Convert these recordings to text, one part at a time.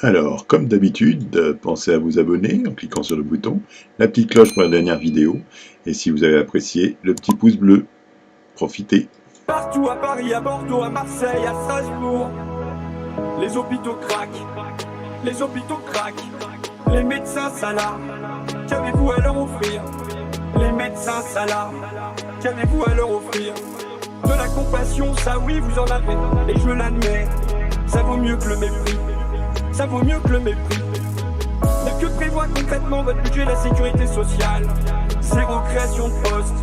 Alors, comme d'habitude, pensez à vous abonner en cliquant sur le bouton, la petite cloche pour la dernière vidéo, et si vous avez apprécié, le petit pouce bleu. Profitez. Partout à Paris, à Bordeaux, à Marseille, à Strasbourg, les hôpitaux craquent, les hôpitaux craquent, les médecins s'alarment, qu'avez-vous à leur offrir? Les médecins s'alarment, qu'avez-vous à leur offrir? De la compassion, ça oui, vous en avez, et je l'admets, ça vaut mieux que le mépris, ça vaut mieux que le mépris. Mais que prévoit concrètement votre budget, la sécurité sociale? Zéro création de postes,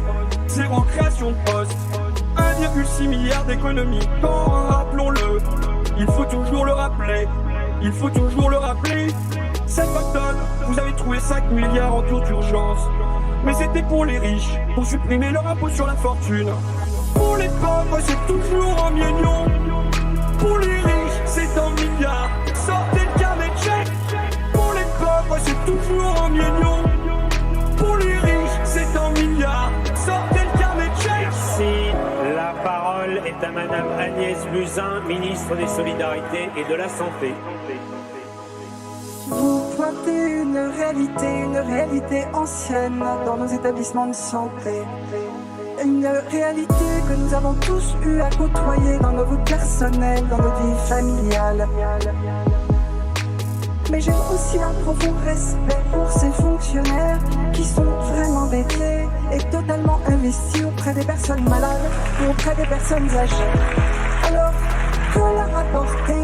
zéro création de postes. 1,6 milliard d'économies, quand, rappelons-le, il faut toujours le rappeler, il faut toujours le rappeler. Cette octobre, vous avez trouvé 5 milliards en tour d'urgence, mais c'était pour les riches, pour supprimer leur impôt sur la fortune. Pour les pauvres, c'est toujours en millions, pour les riches, c'est en milliards. Sortez le carnet de chèques. Pour les pauvres, c'est toujours en millions, pour les riches, c'est en milliards. Sortez le carnet de chèques. Merci. La parole est à Madame Agnès Buzyn, ministre des Solidarités et de la Santé. Vous pointez une réalité ancienne dans nos établissements de santé. Une réalité que nous avons tous eu à côtoyer dans nos vies personnelles, dans nos vies familiales. Mais j'ai aussi un profond respect pour ces fonctionnaires qui sont vraiment dédiés et totalement investis auprès des personnes malades ou auprès des personnes âgées. Alors, que leur apporter?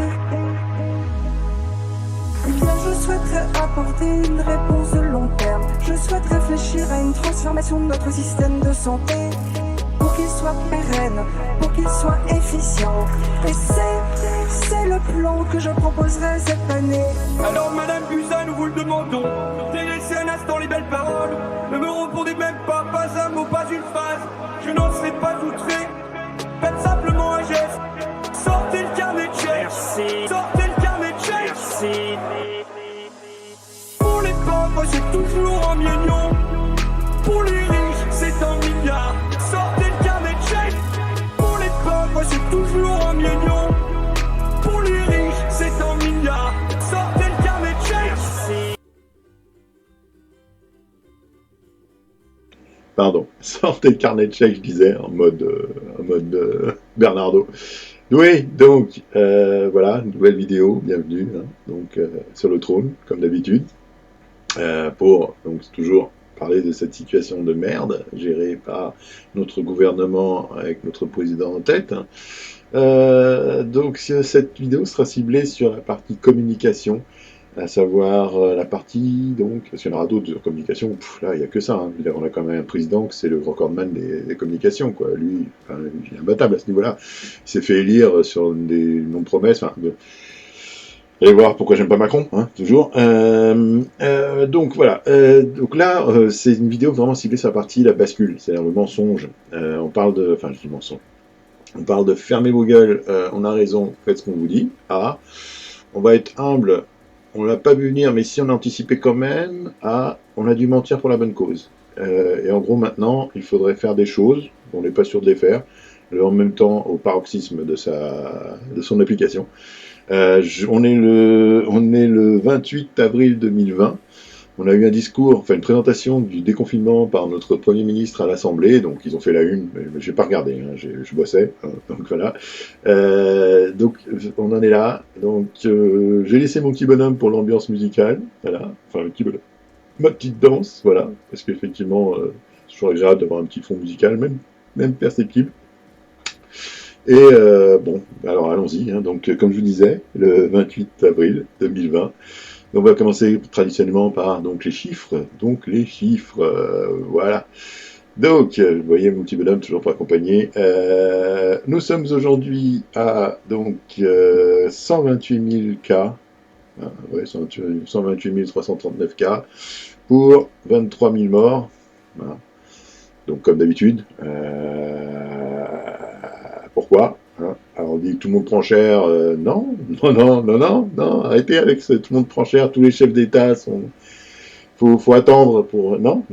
Eh bien, je souhaiterais apporter une réponse de long terme. Je souhaite réfléchir à une transformation de notre système de santé pour qu'il soit pérenne, pour qu'il soit efficient. Et c'est le plan que je proposerai cette année. Alors Madame Buzyn, nous vous le demandons, délaissez un instant les belles paroles, ne me répondez même pas un mot, pas une phrase, je n'en serai pas outré, faites simplement un geste, sortez le carnet de chèques, Merci. sortez le carnet de chèques. Merci. Pour les pauvres, c'est toujours en millions, pour les riches, c'est en milliards, sortez le carnet de chèques. Pour les pauvres, c'est toujours en millions, pour les riches, c'est en milliards, sortez le carnet de chèques. Merci. Pardon, sortez le carnet de chèques, je disais, en mode Bernardo. Oui, donc, voilà, nouvelle vidéo, bienvenue, hein, donc, sur le trône, comme d'habitude, pour, donc, toujours parler de cette situation de merde, gérée par notre gouvernement avec notre président en tête, hein. Donc, cette vidéo sera ciblée sur la partie communication, à savoir la partie, donc, parce qu'il y en aura d'autres de communication, là, il n'y a que ça, hein. On a quand même un président que c'est le recordman des communications, quoi. Lui, enfin, il est imbattable à ce niveau-là. Il s'est fait élire sur des non-promesses, enfin, allez voir pourquoi j'aime pas Macron, hein, toujours. Donc voilà, donc là, c'est une vidéo vraiment ciblée sur la partie la bascule, c'est-à-dire le mensonge. On parle de, enfin je dis mensonge, on parle de fermer vos gueules, on a raison, faites ce qu'on vous dit. Ah, on va être humble, on l'a pas vu venir, mais si on a anticipé quand même, ah, on a dû mentir pour la bonne cause. Et en gros maintenant, il faudrait faire des choses, on n'est pas sûr de les faire, en même temps au paroxysme de son application. On est le 28 avril 2020. On a eu un discours, enfin une présentation du déconfinement par notre Premier ministre à l'Assemblée. Donc ils ont fait la une, mais j'ai pas regardé, hein, je bossais. Donc voilà. Donc on en est là. Donc j'ai laissé mon petit bonhomme pour l'ambiance musicale. Voilà. Enfin le petit bonhomme. Ma petite danse, voilà. Parce qu'effectivement, c'est toujours agréable d'avoir un petit fond musical, même perceptible. Et bon, alors allons-y, hein. Donc comme je vous disais, le 28 avril 2020, on va commencer traditionnellement par donc les chiffres, voilà. Donc, vous voyez mon petit bonhomme toujours pas accompagné. Nous sommes aujourd'hui à donc 128 000 cas, ouais, 128 339 cas pour 23 000 morts. Voilà. Donc comme d'habitude. Pourquoi, hein? Alors on dit que tout le monde prend cher, non, arrêtez avec ce tout le monde prend cher, tous les chefs d'État faut attendre pour, non,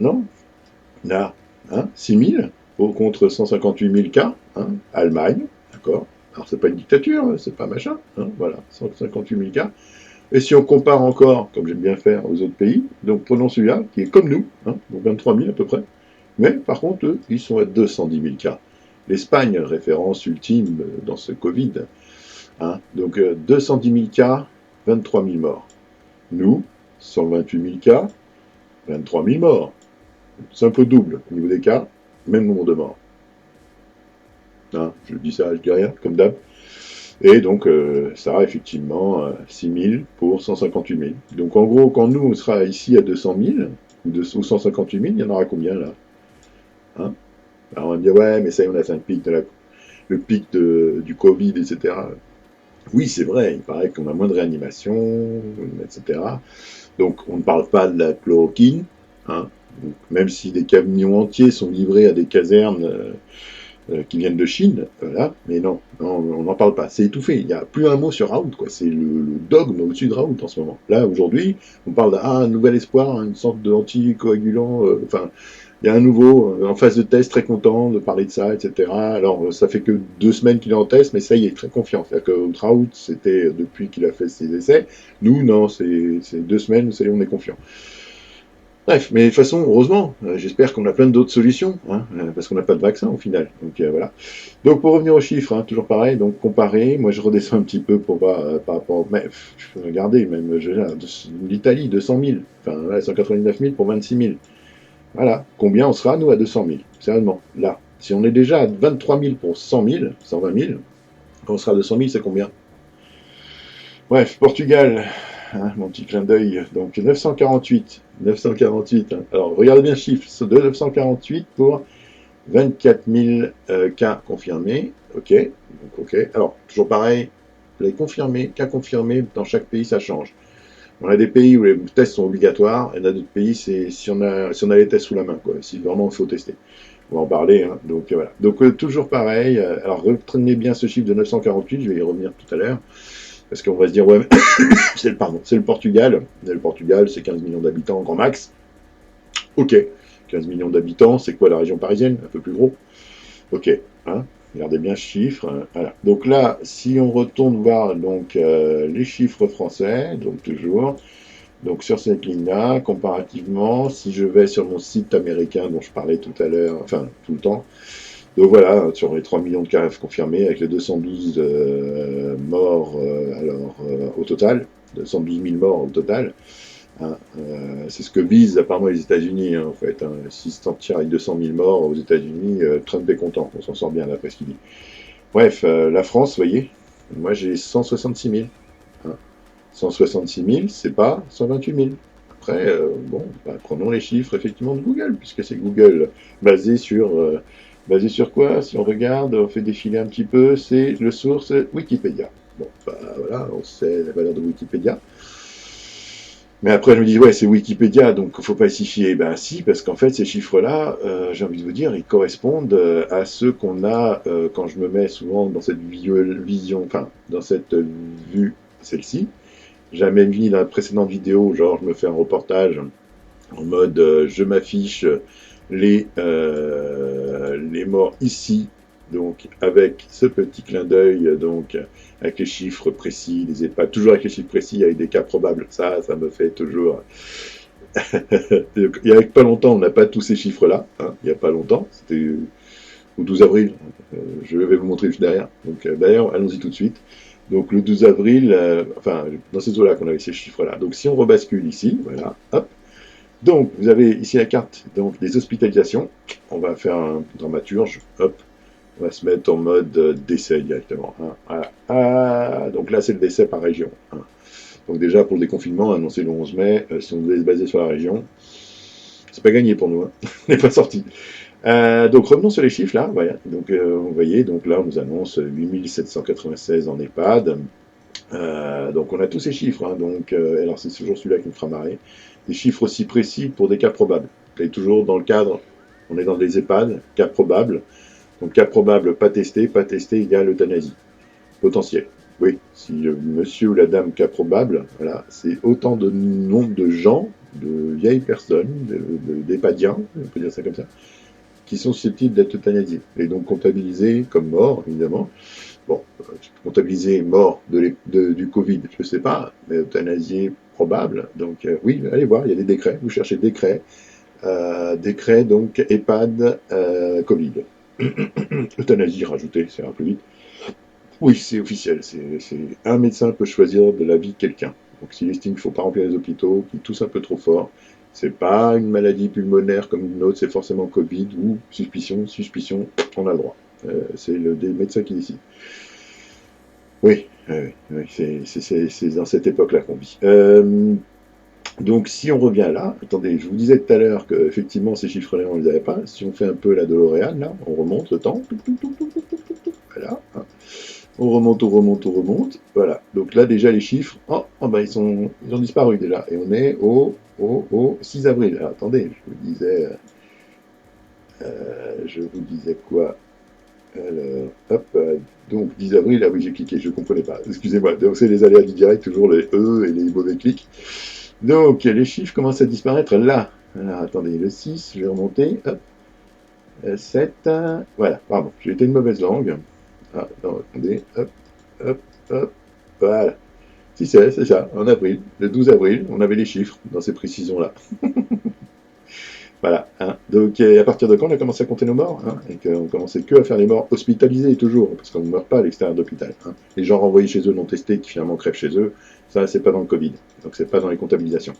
là, hein, 6 000 contre 158 000 cas, hein, Allemagne, d'accord, alors c'est pas une dictature, c'est pas machin, hein, voilà, 158 000 cas, Et si on compare encore, comme j'aime bien faire, aux autres pays, donc prenons celui-là, qui est comme nous, hein, donc 23 000 à peu près, mais par contre, eux, ils sont à 210 000 cas. L'Espagne, référence ultime dans ce Covid, hein, donc 210 000 cas, 23 000 morts. Nous, 128 000 cas, 23 000 morts. C'est un peu double au niveau des cas, même nombre de morts. Hein, je dis ça, je dis rien, comme d'hab. Et donc, ça sera effectivement 6 000 pour 158 000. Donc, en gros, quand nous, on sera ici à 200 000, ou 158 000, il y en aura combien, là, hein? Alors, on va me dire, ouais, mais ça y est, on a fait le pic du Covid, etc. Oui, c'est vrai, il paraît qu'on a moins de réanimation, etc. Donc, on ne parle pas de la chloroquine, hein. Donc, même si des camions entiers sont livrés à des casernes qui viennent de Chine, voilà, mais non, on n'en parle pas, c'est étouffé, il n'y a plus un mot sur Raoult, quoi. C'est le dogme au-dessus de Raoult en ce moment. Là, aujourd'hui, on parle d'un nouvel espoir, une sorte d'anticoagulant, enfin, il y a un nouveau, en phase de test, très content de parler de ça, etc. Alors, ça fait que 2 semaines qu'il est en test, mais ça y est, très confiant. C'est-à-dire que Raoult, c'était depuis qu'il a fait ses essais, nous, non, c'est 2 semaines, ça y est, on est confiant. Bref, mais de toute façon, heureusement, j'espère qu'on a plein d'autres solutions, hein, parce qu'on n'a pas de vaccin au final. Donc voilà. Donc pour revenir aux chiffres, hein, toujours pareil, donc comparer, moi je redescends un petit peu pour voir par rapport, mais je peux regarder, même l'Italie, 200 000, enfin là, 189 000 pour 26 000. Voilà, combien on sera nous à 200 000, sérieusement, là. Si on est déjà à 23 000 pour 100 000, 120 000, quand on sera à 200 000, c'est combien? Bref, Portugal, hein, mon petit clin d'œil, donc 948, hein. Alors, regardez bien le chiffre, de 948 pour 24 000 cas confirmés, ok, donc ok. Alors, toujours pareil, les confirmés, cas confirmés, dans chaque pays, ça change. On a des pays où les tests sont obligatoires, et dans d'autres pays, c'est si on a les tests sous la main, quoi, si vraiment il faut tester. On va en parler, hein. Donc voilà. Donc toujours pareil, alors retenez bien ce chiffre de 948, je vais y revenir tout à l'heure. Parce qu'on va se dire, ouais, c'est le Portugal. Le Portugal, c'est 15 millions d'habitants en grand max. Ok, 15 millions d'habitants, c'est quoi la région parisienne? Un peu plus gros. Ok, hein, regardez bien ce chiffre. Hein, voilà. Donc là, si on retourne voir donc, les chiffres français, donc toujours, donc sur cette ligne-là, comparativement, si je vais sur mon site américain dont je parlais tout à l'heure, enfin tout le temps, donc voilà, sur les 3 millions de cas confirmés, avec les 212 morts au total, 212 000 morts au total, hein, c'est ce que visent apparemment les États-Unis, hein, en fait. Hein, s'ils s'en tirent avec 200 000 morts aux États-Unis, Trump est content, on s'en sort bien d'après ce qu'il dit. Bref, la France, vous voyez, moi j'ai 166 000. Hein. 166 000, c'est pas 128 000. Après, bon, bah, prenons les chiffres effectivement de Google, puisque c'est Google basé sur quoi? Si on regarde, on fait défiler un petit peu, c'est le source Wikipédia. Bon, bah voilà, on sait la valeur de Wikipédia. Mais après, je me dis, ouais, c'est Wikipédia, donc il ne faut pas s'y fier. Ben si, parce qu'en fait, ces chiffres-là, j'ai envie de vous dire, ils correspondent à ceux qu'on a quand je me mets souvent dans cette vision, enfin, dans cette vue, celle-ci. J'avais mis dans la précédente vidéo, genre, je me fais un reportage en mode, je m'affiche les morts ici, donc avec ce petit clin d'œil, donc avec les chiffres précis, les EHPAD, toujours avec les chiffres précis, avec des cas probables. Ça me fait toujours. Il y a pas longtemps, on n'a pas tous ces chiffres-là. Hein, il n'y a pas longtemps, c'était au 12 avril. Je vais vous montrer juste derrière. Donc d'ailleurs, allons-y tout de suite. Donc le 12 avril, enfin dans ces eaux-là qu'on avait ces chiffres-là. Donc si on rebascule ici, voilà, hop. Donc, vous avez ici la carte donc, des hospitalisations. On va faire un dramaturge. Hop. On va se mettre en mode décès directement. Hein. Voilà. Ah, donc là, c'est le décès par région. Hein. Donc déjà, pour le déconfinement, annoncé le 11 mai, si on devait se baser sur la région, c'est pas gagné pour nous. Hein. On n'est pas sorti. Donc revenons sur les chiffres là. Voilà. Donc vous voyez, donc là, on nous annonce 8796 en EHPAD. Donc on a tous ces chiffres. Hein. Donc, alors c'est toujours celui-là qui me fera marrer. Des chiffres aussi précis pour des cas probables. Et toujours dans le cadre, on est dans des EHPAD, cas probables. Donc cas probable, pas testé égale euthanasie. Potentiel. Oui, si le monsieur ou la dame cas probable, voilà, c'est autant de nombre de gens, de vieilles personnes, d'EHPADiens, on peut dire ça comme ça, qui sont susceptibles d'être euthanasiés. Et donc comptabilisés comme morts, évidemment. Bon, comptabiliser mort du Covid, je ne sais pas, mais euthanasier probable. Donc oui, allez voir, il y a des décrets, vous cherchez décret, donc EHPAD, Covid. Euthanasie rajoutée, ça ira plus vite. Oui, c'est officiel, un médecin peut choisir de la vie de quelqu'un. Donc s'il estime qu'il ne faut pas remplir les hôpitaux, qu'il tousse un peu trop fort, c'est pas une maladie pulmonaire comme une autre, c'est forcément Covid ou suspicion, on a le droit. C'est des médecins qui décident. Oui, c'est dans cette époque-là qu'on vit. Donc si on revient là, attendez, je vous disais tout à l'heure qu'effectivement ces chiffres-là on ne les avait pas. Si on fait un peu la DeLorean, là, on remonte le temps. Voilà. On remonte. Voilà. Donc là déjà les chiffres, ils ont disparu déjà. Et on est au 6 avril. Alors, attendez, je vous disais quoi? Alors, hop, donc 10 avril, ah oui j'ai cliqué, je ne comprenais pas, excusez-moi, donc c'est les aléas du direct, toujours les E et les mauvais clics. Donc les chiffres commencent à disparaître là. Alors attendez, le 6, je vais remonter, hop, 7, voilà, pardon, j'ai été une mauvaise langue. Ah, non, attendez, hop, voilà. Si c'est ça, en avril, le 12 avril, on avait les chiffres dans ces précisions-là. Voilà. Donc, à partir de quand on a commencé à compter nos morts, et qu'on commençait que à faire les morts hospitalisés toujours, parce qu'on ne meurt pas à l'extérieur d'hôpital. Les gens renvoyés chez eux non testés qui finalement crèvent chez eux, ça c'est pas dans le Covid, donc c'est pas dans les comptabilisations.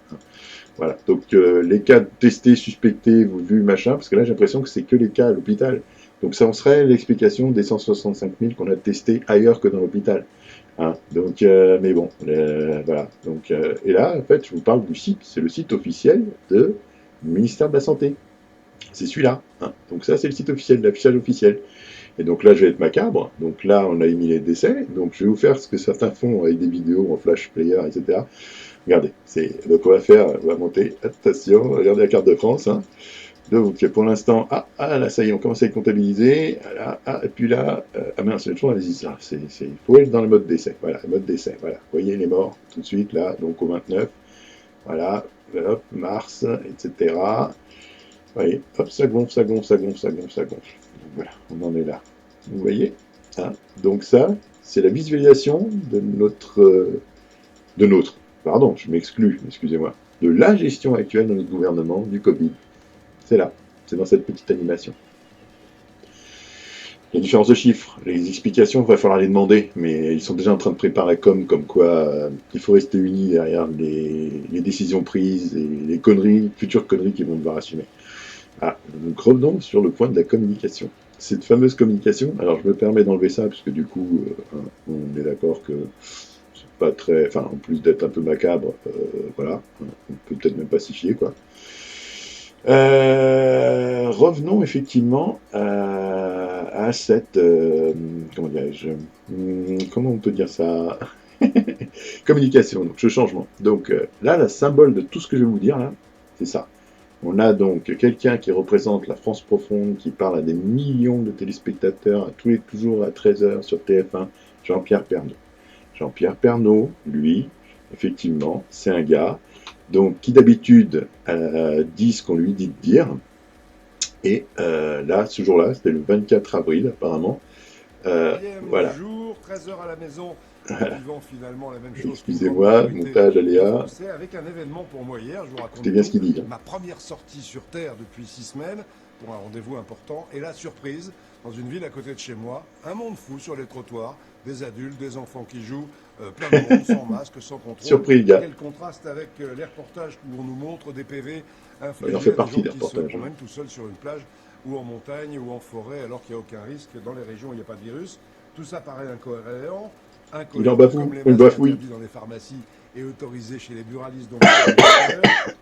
Voilà. Donc les cas testés, suspectés, vus, machin, parce que là j'ai l'impression que c'est que les cas à l'hôpital. Donc ça en serait l'explication des 165 000 qu'on a testés ailleurs que dans l'hôpital. Donc, mais bon, voilà. Donc, et là, en fait, je vous parle du site, c'est le site officiel de ministère de la Santé. C'est celui-là. Donc ça, c'est le site officiel, l'affichage officiel. Et donc là, je vais être macabre. Donc là, on a émis les décès. Donc je vais vous faire ce que certains font avec des vidéos en flash player, etc. Regardez. Donc on va monter. Attention, regardez la carte de France. Donc pour l'instant, là, ça y est, on commence à y comptabiliser. Et puis là, mince, c'est toujours allez-y, ça. Il faut être dans le mode décès. Voilà, le mode décès. Voilà. Vous voyez les morts tout de suite là. Donc au 29. Voilà. Hop, mars, etc. Vous voyez, hop, ça gonfle. Voilà, on en est là. Vous voyez, donc ça, c'est la visualisation de pardon, je m'exclus, excusez-moi, de la gestion actuelle de notre gouvernement du Covid. C'est là, c'est dans cette petite animation. Les différences de chiffres, les explications, il va falloir les demander, mais ils sont déjà en train de préparer comme quoi il faut rester unis derrière les décisions prises et les futures conneries qu'ils vont devoir assumer. Donc revenons sur le point de la communication. Cette fameuse communication, alors je me permets d'enlever ça, parce que du coup, on est d'accord que c'est pas très... Enfin, en plus d'être un peu macabre, voilà, on peut peut-être même pacifier, quoi. Revenons effectivement à cette comment on peut dire ça communication, donc ce changement. Donc là, le symbole de tout ce que je vais vous dire là, c'est ça. On a donc quelqu'un qui représente la France profonde, qui parle à des millions de téléspectateurs toujours à 13h sur TF1, Jean-Pierre Pernaut. Jean-Pierre Pernaut, lui, effectivement, c'est un gars donc qui d'habitude dit ce qu'on lui dit de dire. Et là, ce jour-là, c'était le 24 avril apparemment. Voilà. Jour, 13h à la maison, vivant finalement la même chose. Excusez-moi, montage aléa. Avec un événement pour moi hier, je vous raconte bien ce qu'il dit. Ma première sortie sur Terre depuis 6 semaines, pour un rendez-vous important, et la surprise, dans une ville à côté de chez moi, un monde fou sur les trottoirs, des adultes, des enfants qui jouent, plein de monde, sans masque, sans contrôle. Surpris, gars. Quel contraste avec les reportages où on nous montre des PV infligés à des gens qui se promènent tout seuls sur une plage, ou en montagne, ou en forêt, alors qu'il n'y a aucun risque dans les régions où il n'y a pas de virus. Tout ça paraît incohérent. Il en bafoue, comme les on le bafouille. dans les pharmacies et autorisés chez les buralistes, donc,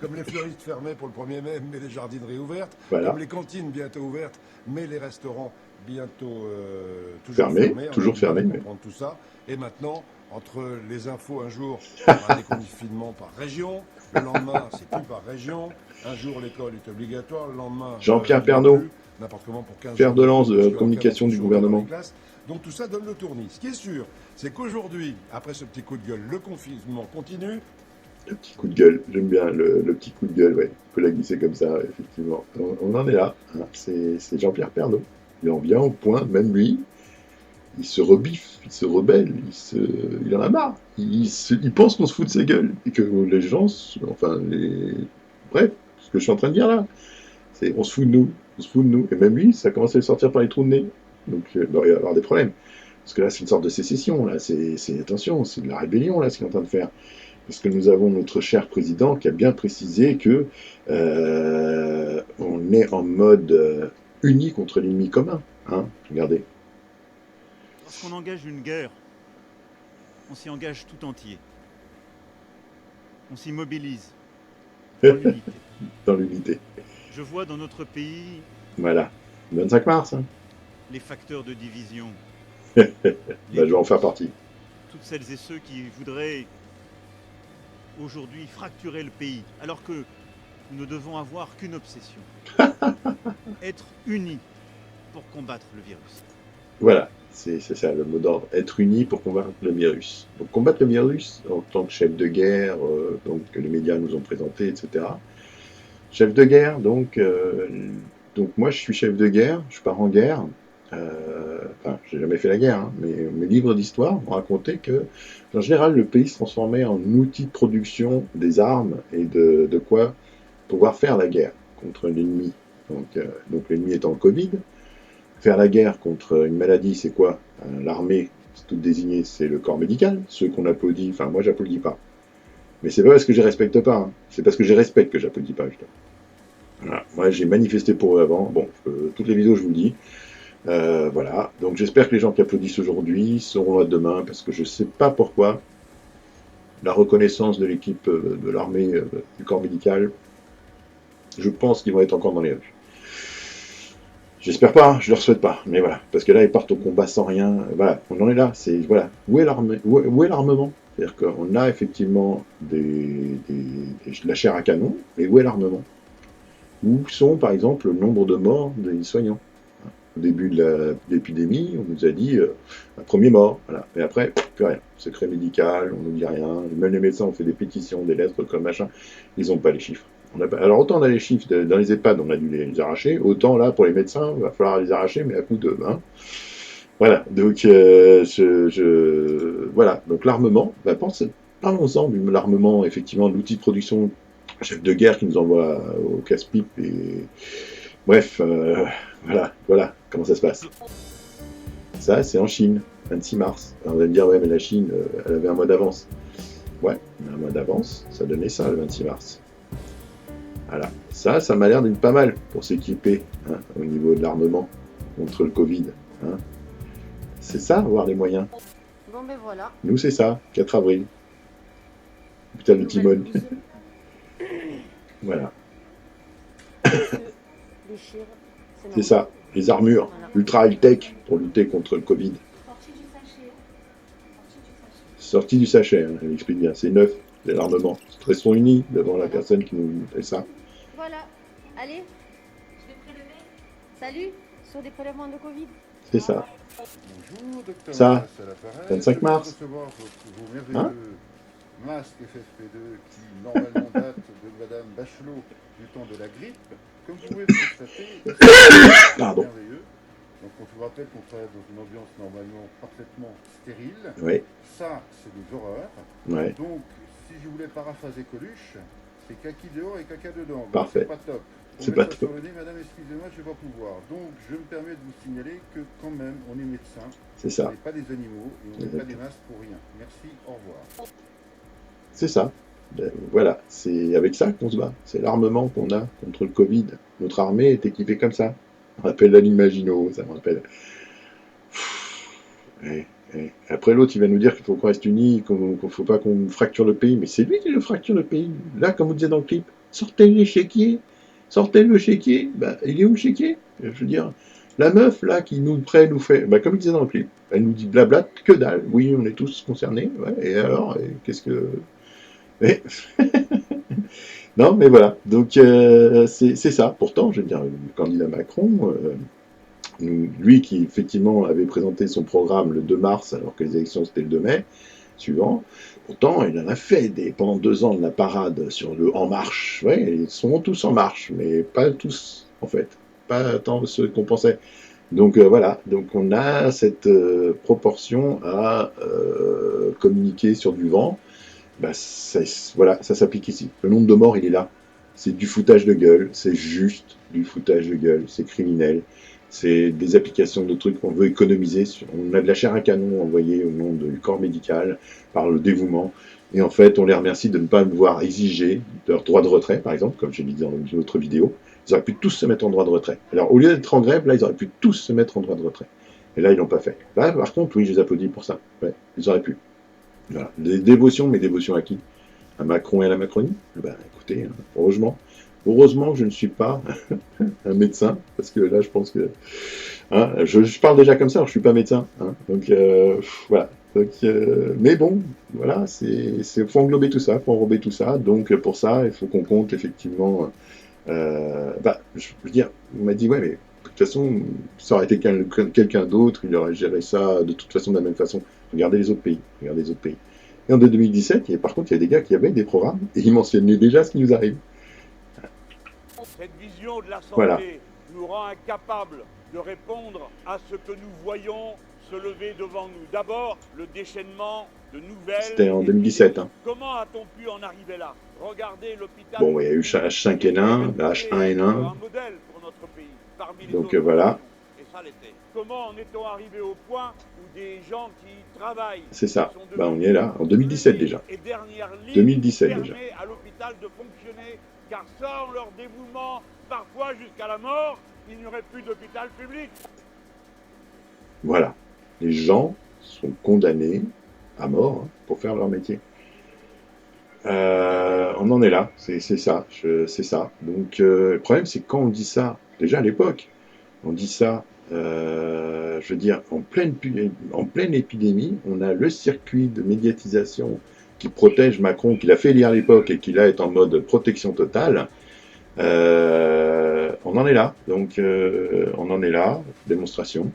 comme les fleuristes fermés pour le 1er mai, mais les jardineries ouvertes, voilà. Comme les cantines bientôt ouvertes, mais les restaurants bientôt toujours fermés. Mais... tout ça. Et maintenant, entre les infos, un jour, il y aura des confinements par région, le lendemain, c'est plus par région, un jour l'école est obligatoire, le lendemain... Jean-Pierre Pernaut, n'importe comment pour 15 fer de lance de la communication du gouvernement. Donc tout ça donne le tournis. Ce qui est sûr, c'est qu'aujourd'hui, après ce petit coup de gueule, le confinement continue. Le petit coup de gueule, j'aime bien le petit coup de gueule, ouais. On peut la glisser comme ça, effectivement. On en est là. C'est Jean-Pierre Pernaut. Il en vient au point, même lui, il se rebiffe, il se rebelle, il en a marre. Il pense qu'on se fout de sa gueule et que les gens, bref, ce que je suis en train de dire là, c'est on se fout de nous, on se fout de nous. Et même lui, ça commence à le sortir par les trous de nez. Donc il va y avoir des problèmes. Parce que là, c'est une sorte de sécession, là, attention, c'est de la rébellion, là, ce qu'il est en train de faire. Parce que nous avons notre cher président qui a bien précisé que on est en mode uni contre l'ennemi commun. Hein, regardez. Lorsqu'on engage une guerre, on s'y engage tout entier. On s'y mobilise. Dans l'unité. Dans l'unité. Je vois dans notre pays... Voilà. 25 mars. Hein. Les facteurs de division. Bah, je vais en faire partie. Toutes celles et ceux qui voudraient aujourd'hui fracturer le pays, alors que nous ne devons avoir qu'une obsession. Être unis pour combattre le virus. Voilà, c'est ça le mot d'ordre. Être unis pour combattre le virus. Donc combattre le virus en tant que chef de guerre, donc que les médias nous ont présenté, etc. Chef de guerre, donc moi je suis chef de guerre, je pars en guerre. J'ai jamais fait la guerre, hein, mais mes livres d'histoire m'ont raconté que, en général, le pays se transformait en outil de production des armes et de quoi pouvoir faire la guerre contre l'ennemi. Donc l'ennemi étant le Covid, faire la guerre contre une maladie, c'est quoi? L'armée, c'est tout désigné, c'est le corps médical, ceux qu'on applaudit, enfin moi j'applaudis pas. Mais c'est pas parce que je respecte pas, hein. C'est parce que je respecte que j'applaudis pas, justement. Voilà. Moi j'ai manifesté pour eux avant, bon, toutes les vidéos je vous le dis. Voilà, donc j'espère que les gens qui applaudissent aujourd'hui seront là demain, parce que je sais pas pourquoi la reconnaissance de l'équipe de l'armée, du corps médical, je pense qu'ils vont être encore dans les rues. J'espère pas, je leur souhaite pas, mais voilà, parce que là ils partent au combat sans rien, voilà, on en est là, c'est, voilà, où est l'armement? C'est-à-dire qu'on a effectivement de la chair à canon, mais où est l'armement? Où sont par exemple le nombre de morts des soignants? Au début de l'épidémie, on nous a dit un premier mort, voilà. Et après, plus rien. Secret médical, on nous dit rien. Même les médecins ont fait des pétitions, des lettres, comme machin. Ils n'ont pas les chiffres. Alors autant on a les chiffres dans les EHPAD, on a dû les arracher. Autant là, pour les médecins, il va falloir les arracher, mais à coup de... Hein. Voilà. Donc, voilà. Donc l'armement, parlons-en de l'armement, effectivement, de l'outil de production, chef de guerre qui nous envoie au casse-pipe et... Bref, voilà comment ça se passe. Ça, c'est en Chine, 26 mars. Alors, on va me dire, ouais, mais la Chine, elle avait un mois d'avance. Ouais, mais un mois d'avance, ça donnait ça, le 26 mars. Voilà, ça m'a l'air d'être pas mal pour s'équiper, hein, au niveau de l'armement contre le Covid. Hein. C'est ça, avoir les moyens. Bon, ben voilà. Nous, c'est ça, 4 avril. Putain, le Timone. Voilà. C'est ça, les armures, voilà. Ultra high-tech pour lutter contre le Covid. Sortie du sachet, hein, elle explique bien, c'est neuf, c'est l'armement. Restons unis devant la personne qui nous fait ça. Voilà, allez, je vais prélever. Salut, sur des prélèvements de Covid. C'est ça. Bonjour, docteur. Ça, 25 mars. Vos merveilleux masques FFP2 qui normalement datent de Madame Bachelot du temps de la grippe. Comme vous pouvez le constater, c'est merveilleux. Donc on se rappelle qu'on travaille dans une ambiance normalement parfaitement stérile. Oui. Ça, c'est des horreurs. Ouais. Donc, si je voulais paraphraser Coluche, c'est kaki dehors et caca dedans. Parfait. C'est pas top. C'est pas top. Sur le nez, madame, excusez-moi, je vais pas pouvoir. Donc, je me permets de vous signaler que quand même, on est médecin. C'est ça. On n'est pas des animaux et on n'est pas des masques pour rien. Merci, au revoir. C'est ça. Voilà, c'est avec ça qu'on se bat. C'est l'armement qu'on a contre le Covid. Notre armée est équipée comme ça. On rappelle l'anime Maginot, ça me rappelle. Après l'autre, il va nous dire qu'il faut qu'on reste unis, qu'il ne faut pas qu'on fracture le pays. Mais c'est lui qui le fracture le pays. Là, comme vous disiez dans le clip, sortez l'échiquier. Sortez le chéquier. Bah, il est où le chéquier? Je veux dire, la meuf, là, qui nous fait... Bah, comme il disait dans le clip, elle nous dit blabla, que dalle. Oui, on est tous concernés. Ouais, et alors, qu'est-ce que... Mais... non, mais voilà. Donc, c'est ça. Pourtant, je veux dire, le candidat Macron, lui qui, effectivement, avait présenté son programme le 2 mars, alors que les élections, c'était le 2 mai, suivant, pourtant, il en a fait pendant 2 ans de la parade sur le En Marche. Ouais, ils sont tous en marche, mais pas tous, en fait. Pas tant ceux qu'on pensait. Donc voilà, donc on a cette proportion à communiquer sur du vent. Bah, voilà, ça s'applique ici. Le nombre de morts, il est là. C'est du foutage de gueule, c'est juste du foutage de gueule, c'est criminel. C'est des applications de trucs qu'on veut économiser. On a de la chair à canon envoyée au nom du corps médical par le dévouement. Et en fait, on les remercie de ne pas devoir exiger leur droit de retrait, par exemple, comme j'ai dit dans une autre vidéo. Ils auraient pu tous se mettre en droit de retrait. Alors, au lieu d'être en grève, là, ils auraient pu tous se mettre en droit de retrait. Et là, ils l'ont pas fait. Là, par contre, oui, je les applaudis pour ça. Ouais, ils auraient pu. Voilà. Des dévotions, mais dévotions à qui? À Macron et à la Macronie? Ben, écoutez, heureusement que je ne suis pas un médecin, parce que là, je pense que... Hein, je parle déjà comme ça, alors je ne suis pas médecin. Hein, donc, voilà. Donc, mais bon, voilà, faut englober tout ça, faut enrober tout ça. Donc, pour ça, il faut qu'on compte effectivement... je veux dire, on m'a dit, ouais, mais de toute façon, ça aurait été quelqu'un d'autre, il aurait géré ça de toute façon de la même façon. Regardez les autres pays, regardez les autres pays. Et en 2017, par contre, il y a des gars qui avaient des programmes et ils mentionnaient déjà ce qui nous arrive. Cette vision de la santé Voilà. nous rend incapables de répondre à ce que nous voyons se lever devant nous. D'abord, le déchaînement de nouvelles... C'était en 2017. Hein. Comment a-t-on pu en arriver là? Regardez l'hôpital... Bon, il y a eu H5N1, la H1N1. Un modèle pour notre pays, parmi les Donc autres voilà. régions. Et ça l'était. Comment en est-on arrivé au point où des gens qui travaillent... C'est ça. sont Bah, on devenus y est là, en 2017 déjà. Et dernière ligne 2017 permet déjà. à l'hôpital de fonctionner, car sans leur dévouement, parfois jusqu'à la mort, il n'y aurait plus d'hôpital public. Voilà. Les gens sont condamnés à mort hein, pour faire leur métier. On en est là, c'est ça, c'est ça. Donc le problème, c'est quand on dit ça, déjà à l'époque, on dit ça, je veux dire, en pleine épidémie, on a le circuit de médiatisation qui protège Macron, qu'il a fait lire à l'époque et qui là est en mode protection totale. On en est là, donc on en est là, démonstration.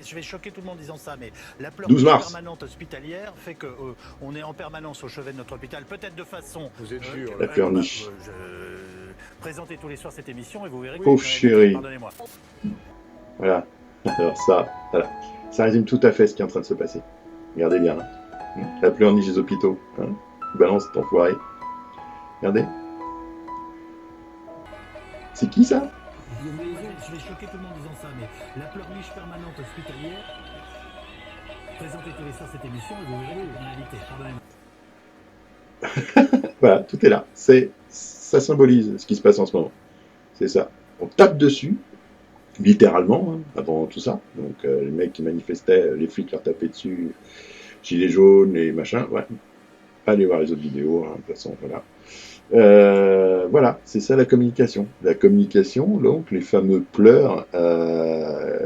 Je vais choquer tout le monde en disant ça, mais la 12 mars. permanente hospitalière fait que on est en permanence au chevet de notre hôpital, peut-être de façon... Vous êtes dur, La pleurniche. Présentez tous les soirs cette émission et vous verrez que... Pauvre chérie. Pardonnez-moi. Voilà. Alors ça, voilà. Ça résume tout à fait ce qui est en train de se passer. Regardez bien. Hein. La pleurniche des hôpitaux. Hein. Balance cet enfoiré. Regardez. C'est qui ça? Je vais choquer tout le monde en disant ça, mais la pleurniche permanente hospitalière... Présentez tous les soirs cette émission et vous verrez où pardonnez-moi. Voilà, tout est là. Ça symbolise ce qui se passe en ce moment. C'est ça. On tape dessus, littéralement, hein, avant tout ça. Donc les mecs qui manifestaient, les flics leur tapaient dessus, gilets jaunes et machin. Ouais. Allez voir les autres vidéos, hein, de toute façon, voilà. Voilà, c'est ça la communication. La communication, donc, les fameux pleurs,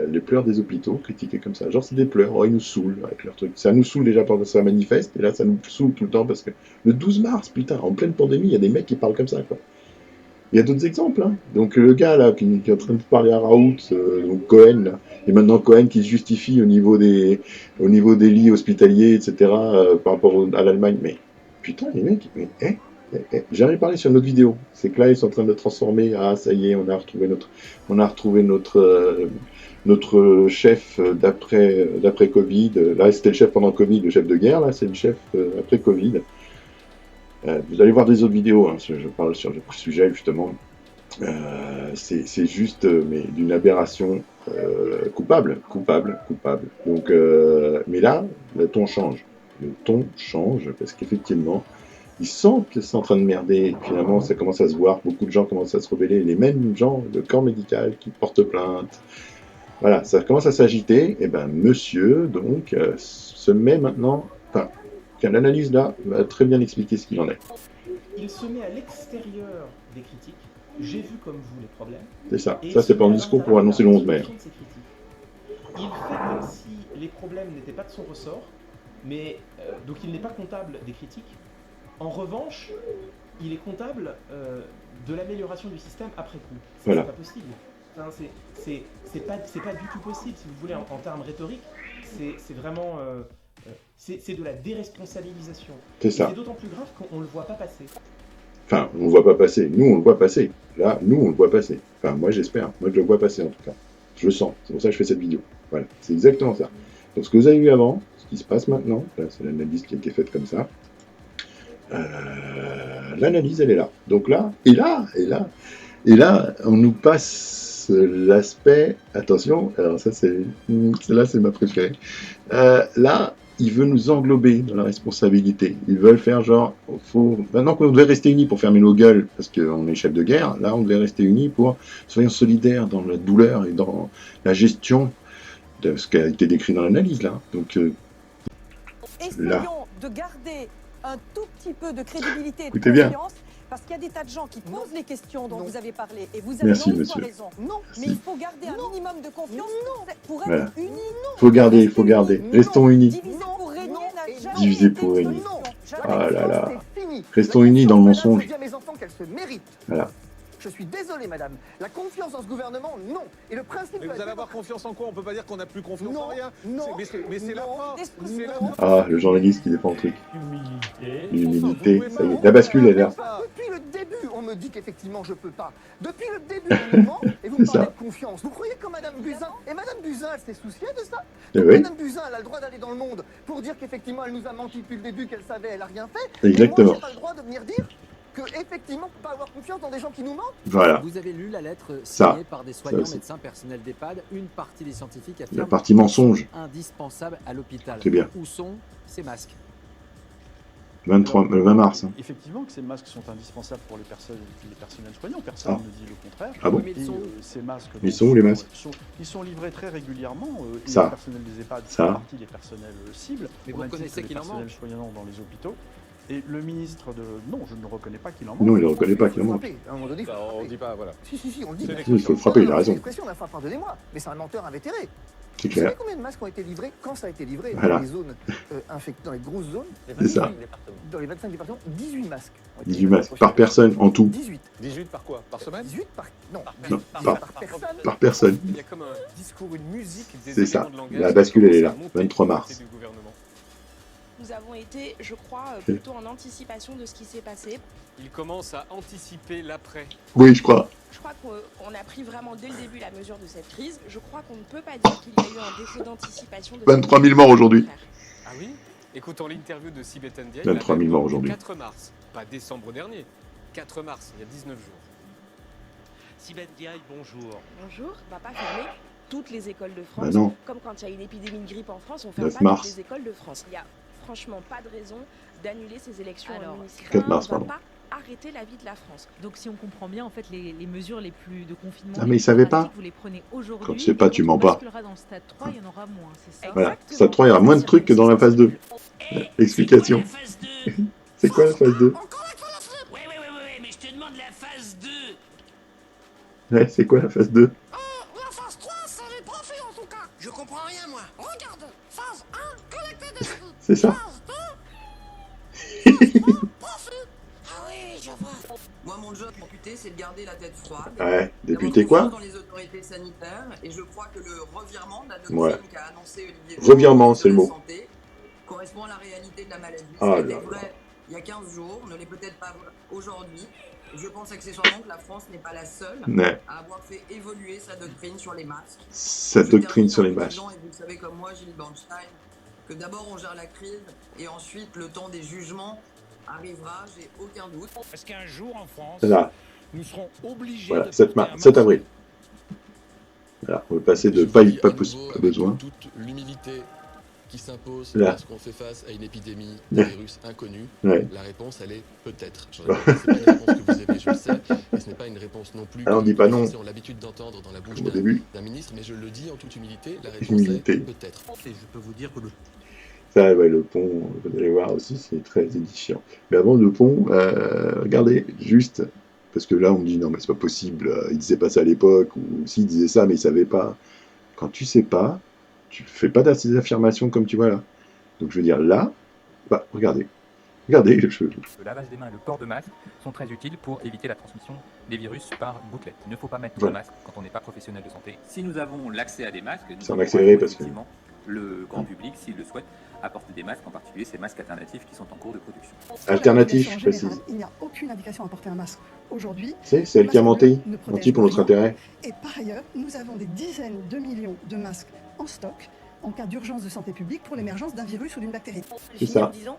les pleurs des hôpitaux, critiqués comme ça. Genre, c'est des pleurs, oh, ils nous saoulent avec leurs trucs. Ça nous saoule déjà pendant que ça manifeste, et là, ça nous saoule tout le temps parce que le 12 mars, putain, en pleine pandémie, il y a des mecs qui parlent comme ça, quoi. Il y a d'autres exemples, hein. Donc, le gars, là, qui est en train de parler à Raoult, donc Cohen, là, et maintenant Cohen qui se justifie au niveau des lits hospitaliers, etc., par rapport à l'Allemagne. Mais, putain, les mecs, mais, j'en ai parlé sur notre vidéo. C'est que là, ils sont en train de transformer. Ah, ça y est, on a retrouvé notre chef d'après Covid. Là, c'était le chef pendant Covid, le chef de guerre. Là, c'est le chef après Covid. Vous allez voir des autres vidéos. Hein, je parle sur le sujet justement. C'est juste, mais d'une aberration coupable. Donc, mais là, le ton change. Le ton change parce qu'effectivement. Ils sentent que c'est en train de merder. Finalement, ça commence à se voir. Beaucoup de gens commencent à se rebeller. Les mêmes gens de corps médical qui portent plainte. Voilà, ça commence à s'agiter. Et ben, monsieur, donc, se met maintenant... Enfin, l'analyse là va très bien expliquer ce qu'il en est. Il se met à l'extérieur des critiques. J'ai vu comme vous les problèmes. C'est ça. Ça, c'est pas un discours pour annoncer le 11 mai. Il fait comme si les problèmes n'étaient pas de son ressort. Mais, donc il n'est pas comptable des critiques. En revanche, il est comptable de l'amélioration du système après coup. Ça, voilà. C'est pas possible. Enfin, c'est pas du tout possible, si vous voulez, en termes rhétoriques. C'est vraiment... c'est de la déresponsabilisation. C'est ça. C'est d'autant plus grave qu'on ne le voit pas passer. Enfin, on ne le voit pas passer. Nous, on le voit passer. Là, nous, on le voit passer. Enfin, moi, j'espère. Moi, je le vois passer, en tout cas. je le sens. C'est pour ça que je fais cette vidéo. Voilà, c'est exactement ça. Donc ce que vous avez vu avant, ce qui se passe maintenant, là c'est l'analyse qui a été faite comme ça. L'analyse, elle est là. Donc là, et là, on nous passe l'aspect, attention, alors ça celle-là c'est ma préférée. Là, il veut nous englober dans la responsabilité. Ils veulent faire genre, maintenant qu'on devait rester unis pour fermer nos gueules, parce qu'on est chef de guerre, là on devait rester unis pour soyons solidaires dans la douleur et dans la gestion de ce qui a été décrit dans l'analyse là. Donc là, de garder un tout petit peu de crédibilité et de écoutez bien. confiance, parce qu'il y a des tas de gens qui posent les questions dont vous avez parlé, et vous avez Merci, raison. monsieur. Non, mais il faut garder un minimum de confiance pour être Voilà. unis. Il faut garder. Restons unis. Diviser pour régner n'a jamais Diviser été pour une régner. solution. Jamais. Ah là là. C'est fini. Restons unis dans le mensonge. Je dis à mes enfants qu'elles se méritent. Voilà. Je suis désolé, madame. La confiance dans ce gouvernement, non. Et le principe. Mais vous allez avoir confiance en quoi? On peut pas dire qu'on n'a plus confiance en rien. Non. Mais c'est la fin. C'est la fin. Ah, le journaliste qui défend le truc. Humilité. L'humilité, ça y est. La bascule est là. Depuis le début, on me dit qu'effectivement je peux pas. Depuis le début, on me ment et vous me C'est ça. parlez de confiance. Vous croyez que Madame Buzyn, et Madame Buzyn, elle s'est souciée de ça? Eh Donc, oui. Madame Buzyn, elle a le droit d'aller dans le monde pour dire qu'effectivement elle nous a menti depuis le début, qu'elle savait, elle a rien fait. Exactement. Et moi, j'ai pas le droit de venir dire que effectivement, on peut pas avoir confiance dans des gens qui nous mentent. Voilà. Vous avez lu la lettre Ça. signée par des soignants, c'est- médecins, personnels d'EHPAD. Une partie des scientifiques La affirme partie mensonge. indispensable à l'hôpital. C'est bien. Où sont ces masques? 20 mars. Hein. Effectivement que ces masques sont indispensables pour les personnels soignants, personne Ah. ne dit le contraire. Ah bon? Et, ces masques, Ils sont où, les masques? Ils sont livrés très régulièrement. Et Ça. les personnels des EHPAD Ça. font partie des personnels cibles. Mais au vous même titre reconnaissez que qu'il les en personnels manque? soignants dans les hôpitaux. Et le ministre de... Non, je ne reconnais pas qu'il en manque. Non, il ne reconnaît pas qu'il en manque. À un moment donné, il faut On frapper. dit pas, voilà. Si, on le dit. Il faut le frapper, il a raison. L'expression, pardonnez-moi, mais c'est un menteur invétéré. C'est Vous savez clair. combien de masques ont été livrés? Quand ça a été livré Voilà. dans les zones infectées, dans les grosses zones? C'est ça. Dans les 25 départements, 18 masques. ont été 18 livrés masques l'an par prochain. personne en tout. 18. 18 par quoi? Par semaine? 18 par... Non, Non, 18 par personne. personne. Il y a comme un discours, une musique, des C'est ça. éléments de langage La qui bascule, elle est là. commencent à monter 23 du mars. côté du gouvernement. Nous avons été, je crois, plutôt en anticipation de ce qui s'est passé. Il commence à anticiper l'après. Oui, je crois. Je crois qu'on a pris vraiment dès le début la mesure de cette crise. Je crois qu'on ne peut pas dire qu'il y a eu un défaut d'anticipation. De 23 000 morts aujourd'hui. Ah oui? Écoutons l'interview de Sibeth Ndiaye. 23 000 morts aujourd'hui. 4 mars, pas décembre dernier. 4 mars, il y a 19 jours. Sibeth Ndiaye, bonjour. Bonjour, on ne va pas fermer toutes les écoles de France. Bah non. Comme quand il y a une épidémie de grippe en France, on ne ferme 9 pas mars. toutes les écoles de France. Il n'y a franchement pas de raison d'annuler ces élections municipales. 4 mars, on ne va pardon. pas arrêter la vie de la France. Donc si on comprend bien, en fait, les mesures les plus de confinement, Ah, mais ils savaient pas. vous les prenez aujourd'hui. Quand tu sais pas, tu mens pas. Dans le stade 3, il y en aura moins, c'est ça? Voilà. Stade 3, il y aura moins de trucs que dans la phase 2. Explication. C'est quoi la phase 2? Ouais, mais je te demande la phase 2. Ouais, c'est quoi la phase 2? La phase 3, c'est les profils en tout cas. Je comprends rien, moi. Regarde, phase 1, collecter des fruits. C'est ça. Profil. Ah oui, je vois. Moi, mon job député, c'est de garder la tête froide. Ouais, député quoi? Dans les autorités sanitaires, et je crois que le revirement de la doctrine Ouais. qu'a annoncé Olivier Revirement, c'est le mot. Santé correspond à la réalité de la maladie. Ah Ce qui là était là. vrai il y a 15 jours ne l'est peut-être pas aujourd'hui. Je pense accessoirement que la France n'est pas la seule Ouais. à avoir fait évoluer sa doctrine sur les masques. Sa Je doctrine termine sur en les vous masques. disant, et vous le savez comme moi, Gilles Bernstein, que d'abord on gère la crise et ensuite le temps des jugements arrivera, j'ai aucun doute. Parce qu'un jour en France, Là. nous serons obligés Voilà, de 7 porter un 7 avril. Voilà, on va passer de pas besoin. Toute l'humilité qui s'impose Là. lorsqu'on fait face à une épidémie de virus inconnu, Ouais. la réponse, elle est peut-être. Ce n'est pas une réponse que vous aimez, je le sais, et ce n'est pas une réponse non plus Alors, on que dit pas les non. Français ont l'habitude d'entendre dans la bouche Au début. d'un ministre, mais je le dis en toute humilité, la réponse Humilité. est peut-être. Et je peux vous dire que le Ça, ouais, le pont, vous allez voir aussi, c'est très édifiant. Mais avant le pont, regardez, juste, parce que là, on me dit, non, mais c'est pas possible, il disait pas ça à l'époque, ou s'il disait ça, mais il savait pas. Quand tu sais pas, tu fais pas des affirmations comme tu vois là. Donc, je veux dire, là, bah, regardez. Regardez, Le lavage des mains et le port de masque sont très utiles pour éviter la transmission des virus par gouttelette. Il ne faut pas mettre de Voilà. masque quand on n'est pas professionnel de santé. Si nous avons l'accès à des masques, nous C'est en avons accéléré droit, parce que- effectivement, le grand public, s'il le souhaite, à porter des masques, en particulier ces masques alternatifs qui sont en cours de production. Alternatif, je précise. Il n'y a aucune indication à porter un masque aujourd'hui. C'est elle qui a menti pour notre intérêt. Et par ailleurs, nous avons des dizaines de millions de masques en stock en cas d'urgence de santé publique pour l'émergence d'un virus ou d'une bactérie. C'est ça. En disant,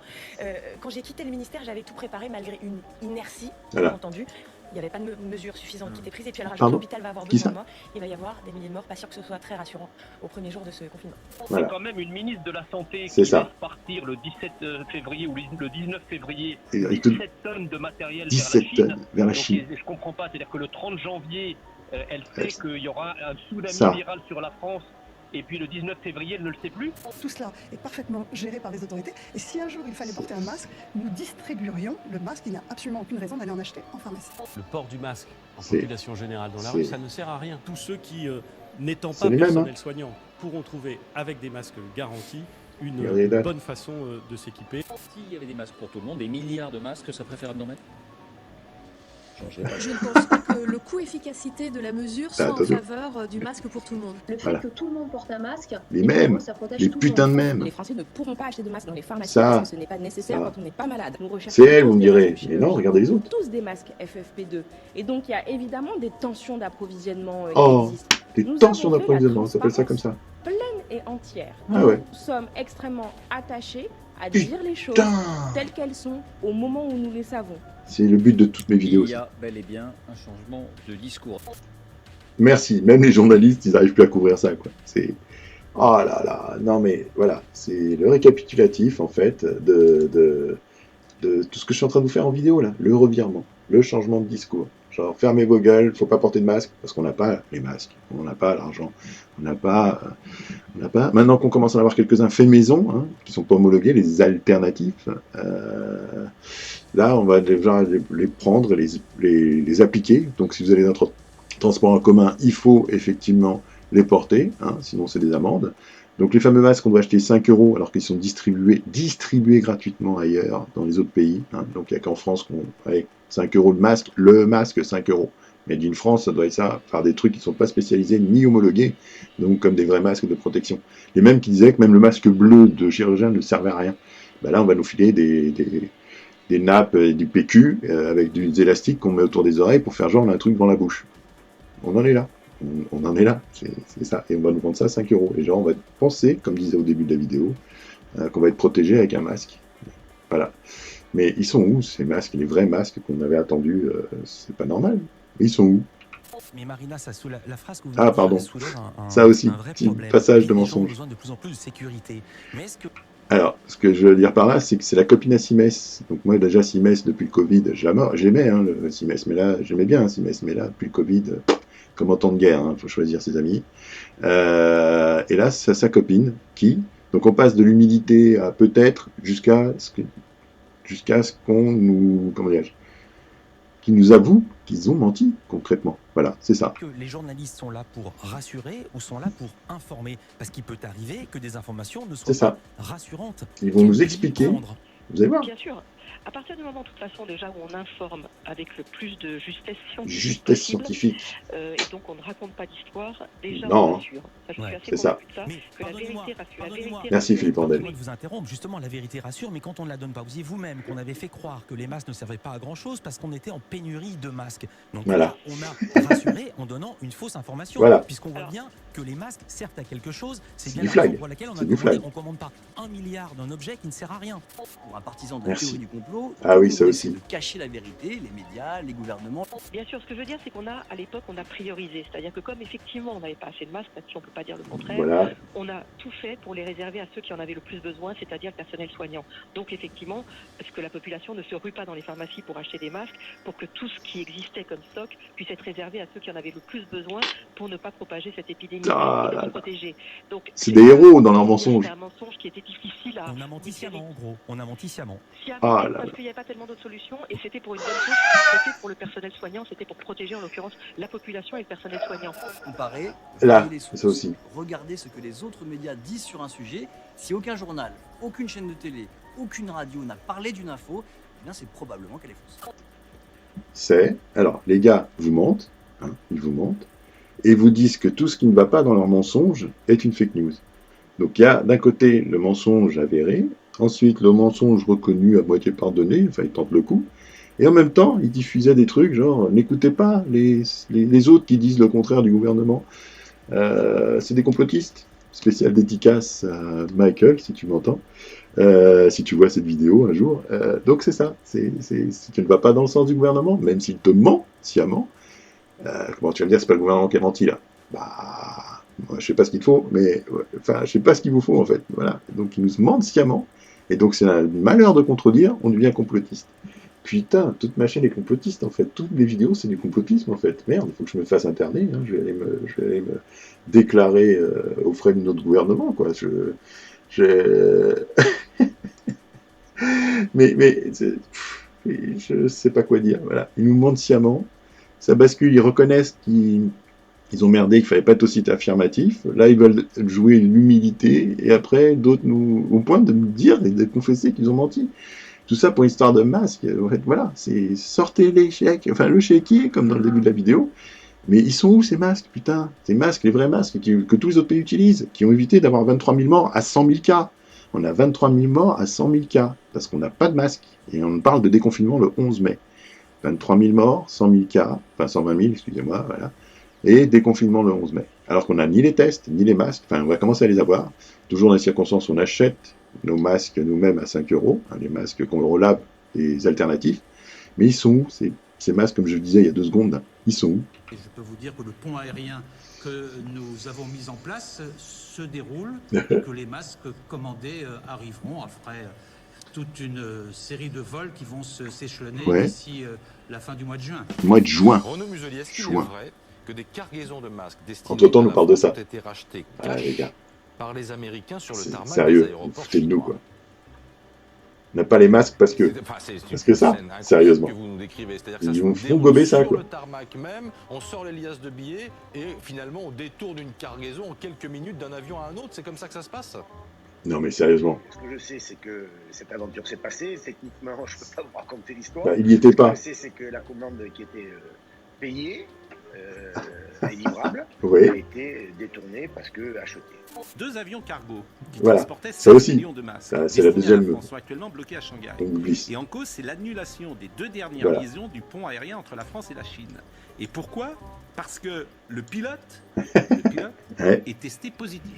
quand j'ai quitté le ministère, j'avais tout préparé malgré une inertie, Voilà. bien entendu. Il n'y avait pas de mesures suffisantes qui étaient prises. Et puis elle rajoute Pardon, l'hôpital va avoir qui besoin ça de moi. Il va y avoir des milliers de morts. Pas sûr que ce soit très rassurant au premier jour de ce confinement. Voilà. C'est quand même une ministre de la Santé C'est qui ça. laisse partir le 17 février ou le 19 février Et avec 17 tonnes de matériel 17 tonnes vers la Donc, Chine. je comprends pas. C'est-à-dire que le 30 janvier, elle sait qu'il y aura un tsunami Ça. viral sur la France. Et puis le 19 février, elle ne le sait plus. Tout cela est parfaitement géré par les autorités. Et si un jour il fallait porter un masque, nous distribuerions le masque. Il n'y a absolument aucune raison d'aller en acheter en pharmacie. Le port du masque en C'est- population générale dans la c'est- rue, ça ne sert à rien. Tous ceux qui, n'étant C'est pas les mêmes, personnels hein. soignants, pourront trouver avec des masques garantis une Regardez les dates. bonne façon de s'équiper. S'il y avait des masques pour tout le monde, des milliards de masques, ça préférable d'en mettre? Je ne pense pas que le coût-efficacité de la mesure soit en Attendez. faveur du masque pour tout le monde. Le fait Voilà. que tout le monde porte un masque, Les évidemment, mêmes, ça protège les tout le putains de monde. mêmes. Les Français ne pourront pas acheter de masques dans les pharmacies Ça, parce que ce n'est pas nécessaire ça. quand on n'est pas malade. Nous recherchons C'est elle, tous vous me des direz. masques Mais non, regardez les autres. tous des masques FFP2. Et donc il y a évidemment des tensions d'approvisionnement qui Oh, existent. des Nous tensions avons fait la d'approvisionnement, ça s'appelle ça comme ça. pleine et entière. Ah ouais. Nous sommes extrêmement attachés à Putain. dire les choses telles qu'elles sont au moment où nous les savons. C'est le but de toutes mes vidéos. Il y a bel et bien un changement de discours. Merci. Même les journalistes, ils n'arrivent plus à couvrir ça, quoi. C'est... Oh là là. Non mais voilà. C'est le récapitulatif, en fait, de tout ce que je suis en train de vous faire en vidéo, là. Le revirement. Le changement de discours. Genre, fermez vos gueules, faut pas porter de masque, parce qu'on n'a pas les masques. On n'a pas l'argent. On n'a pas... Maintenant qu'on commence à en avoir quelques-uns faits maison, hein, qui sont pas homologués, les alternatifs, là, on va déjà les prendre, les appliquer. Donc, si vous allez dans le transport en commun, il faut effectivement les porter, hein, sinon c'est des amendes. Donc, les fameux masques, on doit acheter 5 € alors qu'ils sont distribués gratuitement ailleurs, dans les autres pays. Hein. Donc, il n'y a qu'en France qu'on... Avec 5 € le masque 5 €. Mais d'une France, ça doit être ça, faire des trucs qui ne sont pas spécialisés ni homologués, donc comme des vrais masques de protection. Les mêmes qui disaient que même le masque bleu de chirurgien ne servait à rien. Ben là, on va nous filer des nappes et du PQ avec des élastiques qu'on met autour des oreilles pour faire genre on a un truc devant la bouche. On en est là. On en est là. C'est ça. Et on va nous vendre ça à 5 €. Et genre, on va penser, comme disait au début de la vidéo, qu'on va être protégé avec un masque. Voilà. Mais ils sont où ces masques, les vrais masques qu'on avait attendus? C'est pas normal. Ils sont où? Mais Marina, la phrase que vous Ah, dites, pardon. elle soulève Ça aussi, un vrai petit problème. passage de Les gens ont mensonge. besoin de plus en plus de sécurité. Mais est-ce que... Alors, ce que je veux dire par là, c'est que c'est la copine à Simès. Donc moi, déjà, Simès, depuis le Covid, j'aimais hein, le Simès, mais là, j'aimais bien Simès, mais là, depuis le Covid, comme en temps de guerre, il faut choisir ses amis. Et là, c'est sa copine, qui... Donc on passe de l'humilité à peut-être jusqu'à ce qu'on nous... Comment dirais-je? Qui nous avouent qu'ils ont menti, concrètement. Voilà, c'est ça. que les journalistes sont là pour rassurer ou sont là pour informer? Parce qu'il peut arriver que des informations ne soient C'est ça. pas rassurantes. Ils vont nous expliquer. Vous allez voir. Bien sûr. À partir du moment, de toute façon, déjà où on informe avec le plus de justesse scientifique, Justesse possible, scientifique. et donc on ne raconte pas d'histoire, déjà Non. on rassure. Ça, je Ouais. suis assez C'est ça. convaincue de ça, que la vérité rassure. La vérité Merci rassure. Philippe Andel. Moi de vous interrompre, justement, la vérité rassure, mais quand on ne la donne pas, vous disiez vous-même qu'on avait fait croire que les masques ne servaient pas à grand-chose parce qu'on était en pénurie de masques. Donc Voilà. là, on a rassuré en donnant une fausse information, Voilà. puisqu'on voit bien que les masques servent à quelque chose. C'est C'est bien du la raison flag. pour laquelle on C'est a du commandé. flag. On commande pas 1 milliard d'un objet qui ne sert à rien. Pour un partisan de la Merci. théorie du complot, Ah oui, toujours ça on aussi. essaie de cacher la vérité, les médias, les gouvernements. Bien sûr, ce que je veux dire, c'est qu'on a, à l'époque, on a priorisé. C'est-à-dire que comme effectivement, on n'avait pas assez de masques, là-dessus, on ne peut pas dire le contraire, Voilà. on a tout fait pour les réserver à ceux qui en avaient le plus besoin, c'est-à-dire le personnel soignant. Donc effectivement, est-ce que la population ne se rue pas dans les pharmacies pour acheter des masques, pour que tout ce qui existait comme stock puisse être réservé à ceux qui en avaient le plus besoin pour ne pas propager cette épidémie Ah et là se là. protéger. Donc, C'est des héros dans leur mensonge. C'est un mensonge qui était difficile à... On a menti sciemment, en gros. On a menti sciemment. Ah là parce là. qu'il n'y avait pas tellement d'autres solutions et c'était pour une bonne chose, c'était pour le personnel soignant, c'était pour protéger en l'occurrence la population et le personnel soignant. Comparez, Là, voyez les sources, ça aussi. regardez ce que les autres médias disent sur un sujet. Si aucun journal, aucune chaîne de télé, aucune radio n'a parlé d'une info, eh bien c'est probablement qu'elle est fausse. C'est... Alors, les gars vous mentent, hein, ils vous mentent, et vous disent que tout ce qui ne va pas dans leur mensonge est une fake news. Donc il y a d'un côté le mensonge avéré, ensuite le mensonge reconnu à moitié pardonné, enfin il tente le coup, et en même temps il diffusait des trucs genre n'écoutez pas les autres qui disent le contraire du gouvernement, c'est des complotistes. Spécial dédicace à Michael, si tu m'entends, si tu vois cette vidéo un jour. Donc c'est ça, si tu ne vas pas dans le sens du gouvernement, même s'il te ment sciemment, comment tu vas me dire c'est pas le gouvernement qui a menti là? Bah, moi, je sais pas ce qu'il faut, mais enfin, je sais pas ce qu'il vous faut en fait. Voilà. Donc ils nous mentent sciemment, et donc c'est un malheur de contredire, on devient complotiste. Putain, toute ma chaîne est complotiste en fait. Toutes les vidéos c'est du complotisme en fait. Merde, il faut que je me fasse interner. Hein. Je vais aller me déclarer aux frais de notre gouvernement quoi. mais je sais pas quoi dire. Voilà, ils nous mentent sciemment. Ça bascule, ils reconnaissent qu'ils ont merdé, qu'il fallait pas être aussi affirmatif. Là, ils veulent jouer l'humilité, et après, d'autres au point de nous dire et de confesser qu'ils ont menti. Tout ça pour une histoire de masque. En fait, voilà, c'est sortez les chèques, enfin le chéquier, comme dans le début de la vidéo. Mais ils sont où ces masques, putain? Ces masques, les vrais masques que tous les autres pays utilisent, qui ont évité d'avoir 23 000 morts à 100 000 cas. On a 23 000 morts à 100 000 cas, parce qu'on n'a pas de masque. Et on parle de déconfinement le 11 mai. 23 000 morts, 100 000 cas, enfin 120 000, excusez-moi, voilà. Et déconfinement le 11 mai. Alors qu'on n'a ni les tests, ni les masques, enfin on va commencer à les avoir. Toujours dans les circonstances, on achète nos masques nous-mêmes à 5 €, hein, les masques qu'on relave, les alternatifs. Mais ils sont où ces masques, comme je le disais il y a 2 secondes, ils sont où? Et je peux vous dire que le pont aérien que nous avons mis en place se déroule, et que les masques commandés arriveront après toute une série de vols qui vont s'échelonner d'ici la fin du mois de juin. Mois de juin. Renaud Muselier, est-ce qu'il est vrai que des cargaisons de masques destinés Entre-temps, nous parle de ça. ont été rachetées les gars. par les Américains sur le tarmac sérieux, des aéroports vous foutez de nous quoi. On n'a pas les masques parce que ça, sérieusement. Que vous nous décrivez, c'est-à-dire que ça Ils se nous font déroule gober ça sur quoi. le tarmac même, on sort les liasses de billets et finalement on détourne une cargaison en quelques minutes d'un avion à un autre, c'est comme ça que ça se passe? Non mais sérieusement. Ce que je sais, c'est que cette aventure s'est passée. Techniquement, je ne peux pas vous raconter l'histoire. Bah, il n'y était pas. Ce que je sais, c'est que la commande qui était payée et livrable Oui. a été détournée parce que achetée. 2 avions cargo qui Voilà. transportaient Ça 5 aussi. millions de masques Ça, c'est la destinés à deuxième. France sont actuellement bloqués à Shanghai. On oublie. Et en cause, c'est l'annulation des 2 dernières Voilà. liaisons du pont aérien entre la France et la Chine. Et pourquoi? Parce que le pilote Ouais. est testé positif.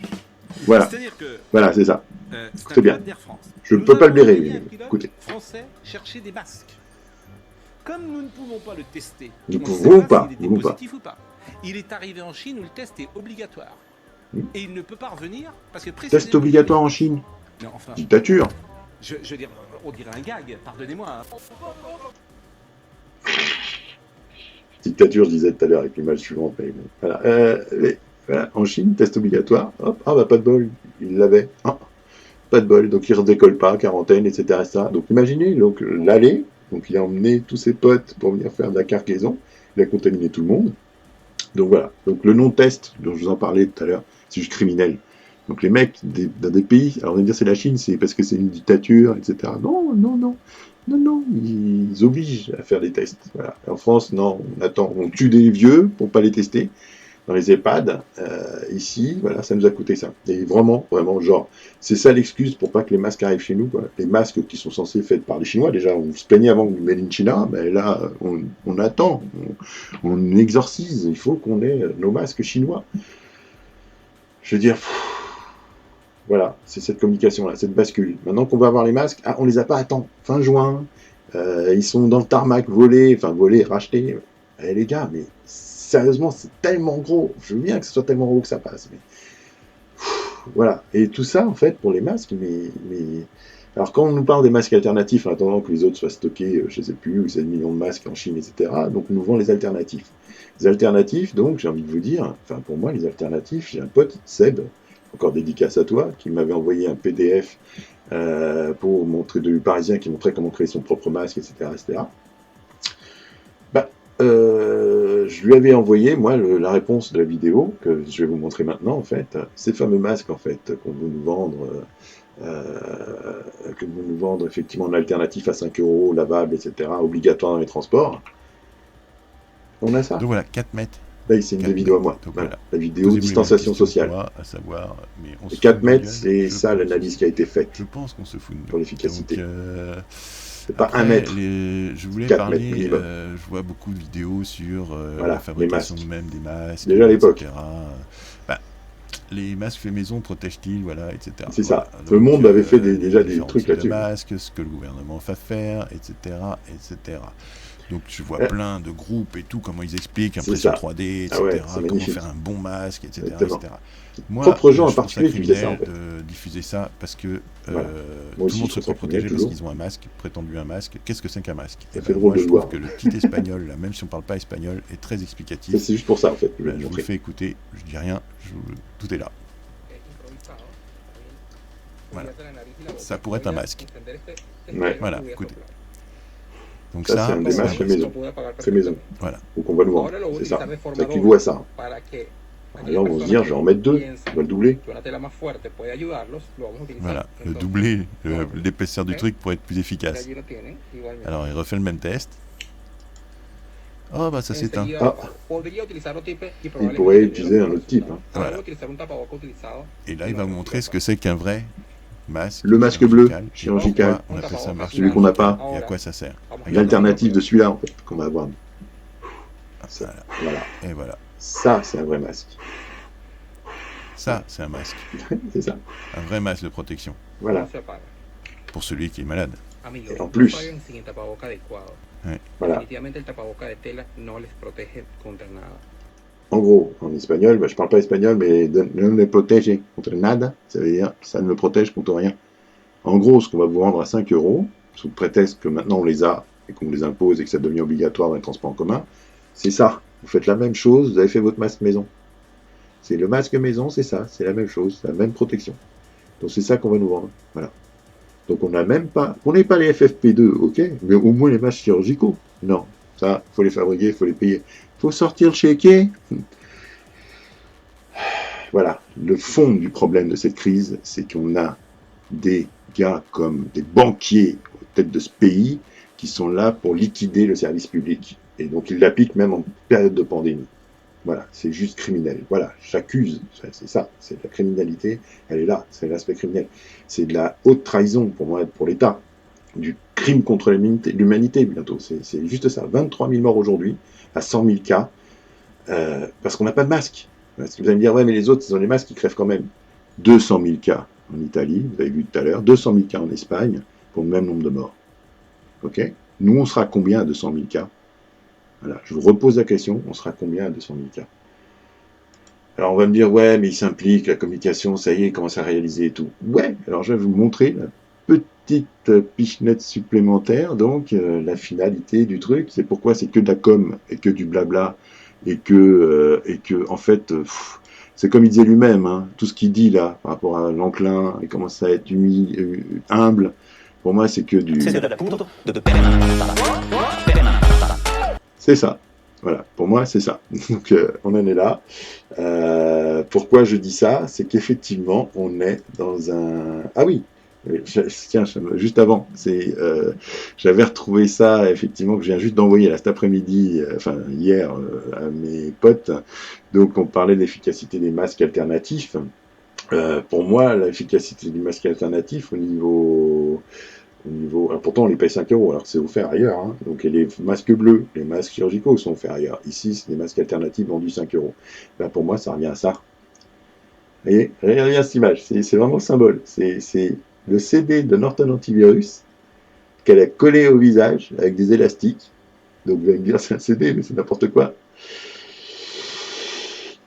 Voilà. C'est-à-dire que Voilà, c'est ça. c'est Écoutez un bien. pilote d'Air France. Je ne Nous peux pas le avons blairer, envoyé mais un pilote écoutez. français chercher des masques. Comme nous ne pouvons pas le tester, Nous on ne pouvons sait pas, pas s'il nous était pas. positif ou pas. Il est arrivé en Chine où le test est obligatoire. Et il ne peut pas revenir parce que Test précisément... obligatoire en Chine. Non, enfin, Dictature. je veux dire, on dirait un gag, pardonnez-moi. Dictature, je disais tout à l'heure avec l'image suivante. Mais bon, voilà. Voilà. En Chine, test obligatoire. Hop, ah bah pas de bol. Il l'avait. Ah, pas de bol. Donc il ne redécolle pas, quarantaine, etc. etc. Donc imaginez, donc l'aller. Donc il a emmené tous ses potes pour venir faire de la cargaison. Il a contaminé tout le monde. Donc voilà. Donc le non-test dont je vous en parlais tout à l'heure, c'est juste criminel. Donc les mecs dans des pays, alors on va dire c'est la Chine, c'est parce que c'est une dictature, etc. Non, non, non. Non, non, ils obligent à faire des tests. Voilà. En France, non, on attend, on tue des vieux pour pas les tester. Dans les EHPAD, ici, voilà, ça nous a coûté ça. Et vraiment, vraiment, genre, c'est ça l'excuse pour pas que les masques arrivent chez nous, quoi. Les masques qui sont censés faits par les Chinois, déjà, on se plaignait avant du Made in China, mais là, on attend, on exorcise, il faut qu'on ait nos masques chinois. Je veux dire, voilà, c'est cette communication-là, cette bascule. Maintenant qu'on va avoir les masques, ah, on les a pas, attends, fin juin, ils sont dans le tarmac volés, rachetés. Eh, les gars, mais sérieusement, c'est tellement gros. Je veux bien que ce soit tellement gros que ça passe. Mais... voilà. Et tout ça, en fait, pour les masques, mais... Alors, quand on nous parle des masques alternatifs, en attendant que les autres soient stockés, je ne sais plus, 7 millions de masques en Chine, etc., donc on nous vend les alternatifs. Les alternatifs, donc, j'ai envie de vous dire, enfin, pour moi, les alternatifs, j'ai un pote, Seb, encore dédicace à toi, qui m'avait envoyé un PDF pour montrer du Parisien, qui montrait comment créer son propre masque, etc., etc. Je lui avais envoyé, moi, la réponse de la vidéo, que je vais vous montrer maintenant, en fait, ces fameux masques, en fait, qu'on veut nous vendre, effectivement, en alternatif à 5 €, lavable, etc., obligatoire dans les transports. On a ça. Donc voilà, 4 mètres Là, c'est une des vidéos à moi. Donc, voilà. voilà. La vidéo Posez-moi la distanciation question, sociale. moi, à savoir, mais on se 4 fout de la mètres, gueule, c'est je ça pense. l'analyse qui a été faite Je pense qu'on se fout de nous. pour l'efficacité. Donc, c'est pas après, 1 mètre. je voulais 4 parler, mètres minimum. je vois beaucoup de vidéos sur Voilà, la fabrication les masques. même des masques, Déjà à l'époque. etc. Bah, les masques faits maison protègent-ils, voilà, etc. C'est Voilà. ça. Le monde avait fait déjà des différents trucs types de là-dessus. masques, ce que le gouvernement va faire, etc., etc. Donc je vois plein de groupes et tout, comment ils expliquent, C'est impression ça. 3D, etc., Ah ouais, c'est comment magnifique. faire un bon masque, etc., Exactement. etc. Moi, Propres gens en je trouve ça particulier qui faisaient ça, criminel en fait. de diffuser ça parce que Voilà. Moi tout aussi, le monde je se trouve croit ça protégé criminel, parce toujours. qu'ils ont un masque, prétendu un masque. Qu'est-ce que c'est qu'un masque? Ça Eh fait ben, drôle moi, de je le trouve voir. que le petit espagnol, là, même si on parle pas espagnol, est très explicatif. C'est juste pour ça, en fait, que je vais Ben, vous je vous le montrer. fais écouter, je dis rien, tout est là. Voilà. Ça pourrait être un masque. Ouais. Voilà, écoutez. Donc Ça, c'est un des c'est un masques fait masque. maison. Fait maison. Voilà. Donc on va le vendre, c'est ça. C'est qu'ils voient ça. Alors on va se dire, je vais en mettre 2, on va le doubler. Voilà, le doubler l'épaisseur du truc pour être plus efficace. Alors il refait le même test. Oh bah ça s'éteint. Ah, il pourrait utiliser un autre type. Hein. Voilà. Et là il va vous montrer ce que c'est qu'un vrai masque. Le masque bleu, chirurgical. chirurgical. On appelle ça masque Celui qu'on n'a pas. Et à quoi ça sert? L'alternative de celui-là, en fait, qu'on va avoir. Ça, voilà. Et voilà. Ça, c'est un vrai masque. Ça, c'est un masque. C'est ça. Un vrai masque de protection. Voilà. Pour celui qui est malade. Et en plus. Ouais. Voilà. En gros, en espagnol, bah, je parle pas espagnol, mais no me protege contre nada, ça veut dire ça ne me protège contre rien. En gros, ce qu'on va vous vendre à 5 €, sous prétexte que maintenant on les a et qu'on les impose et que ça devient obligatoire dans les transports en commun, c'est ça. Vous faites la même chose, vous avez fait votre masque maison. C'est le masque maison, c'est ça, c'est la même chose, c'est la même protection. Donc c'est ça qu'on va nous vendre. Voilà. Donc on n'a même pas, on n'est pas les FFP2, ok, mais au moins les masques chirurgicaux. Non, ça, faut les fabriquer, faut les payer. Faut sortir le chéquier. Voilà, le fond du problème de cette crise, c'est qu'on a des gars comme des banquiers aux têtes de ce pays qui sont là pour liquider le service public. Et donc ils l'appliquent même en période de pandémie. Voilà, c'est juste criminel. Voilà, j'accuse, c'est ça, c'est la criminalité, elle est là, c'est l'aspect criminel. C'est de la haute trahison pour moi, pour l'État, du crime contre l'humanité bientôt, c'est juste ça. 23 000 morts aujourd'hui, à 100 000 cas, parce qu'on n'a pas de masque. Parce que vous allez me dire, ouais, mais les autres, ils ont des masques, ils crèvent quand même. 200 000 cas en Italie, vous avez vu tout à l'heure, 200 000 cas en Espagne, pour le même nombre de morts. Ok? Nous, on sera combien à 200 000 cas? Voilà, je vous repose la question, on sera combien à 200 000 cas? Alors on va me dire, ouais, mais il s'implique, la communication, ça y est, il commence à réaliser et tout. Ouais, alors je vais vous montrer la petite pichenette supplémentaire, donc la finalité du truc, c'est pourquoi c'est que de la com et que du blabla, et que en fait, c'est comme il disait lui-même, hein, tout ce qu'il dit là, par rapport à l'enclin, il commence à être humble, pour moi c'est que du... C'est ça. Voilà, pour moi, c'est ça. Donc, on en est là. Pourquoi je dis ça? C'est qu'effectivement, on est dans un... Ah oui, tiens, juste avant, j'avais retrouvé ça, effectivement, que je viens juste d'envoyer là cet après-midi, enfin hier, à mes potes. Donc, on parlait de l'efficacité des masques alternatifs. Pour moi, l'efficacité du masque alternatif au niveau... Alors pourtant, on les paye 5 €, alors que c'est offert ailleurs. Hein. Donc les masques bleus, les masques chirurgicaux sont offerts ailleurs. Ici, c'est des masques alternatifs vendus 5 €. Ben, pour moi, ça revient à ça. Vous voyez, regardez cette image, c'est vraiment le symbole. C'est le CD de Norton Antivirus qu'elle a collé au visage avec des élastiques. Donc vous allez me dire, c'est un CD, mais c'est n'importe quoi.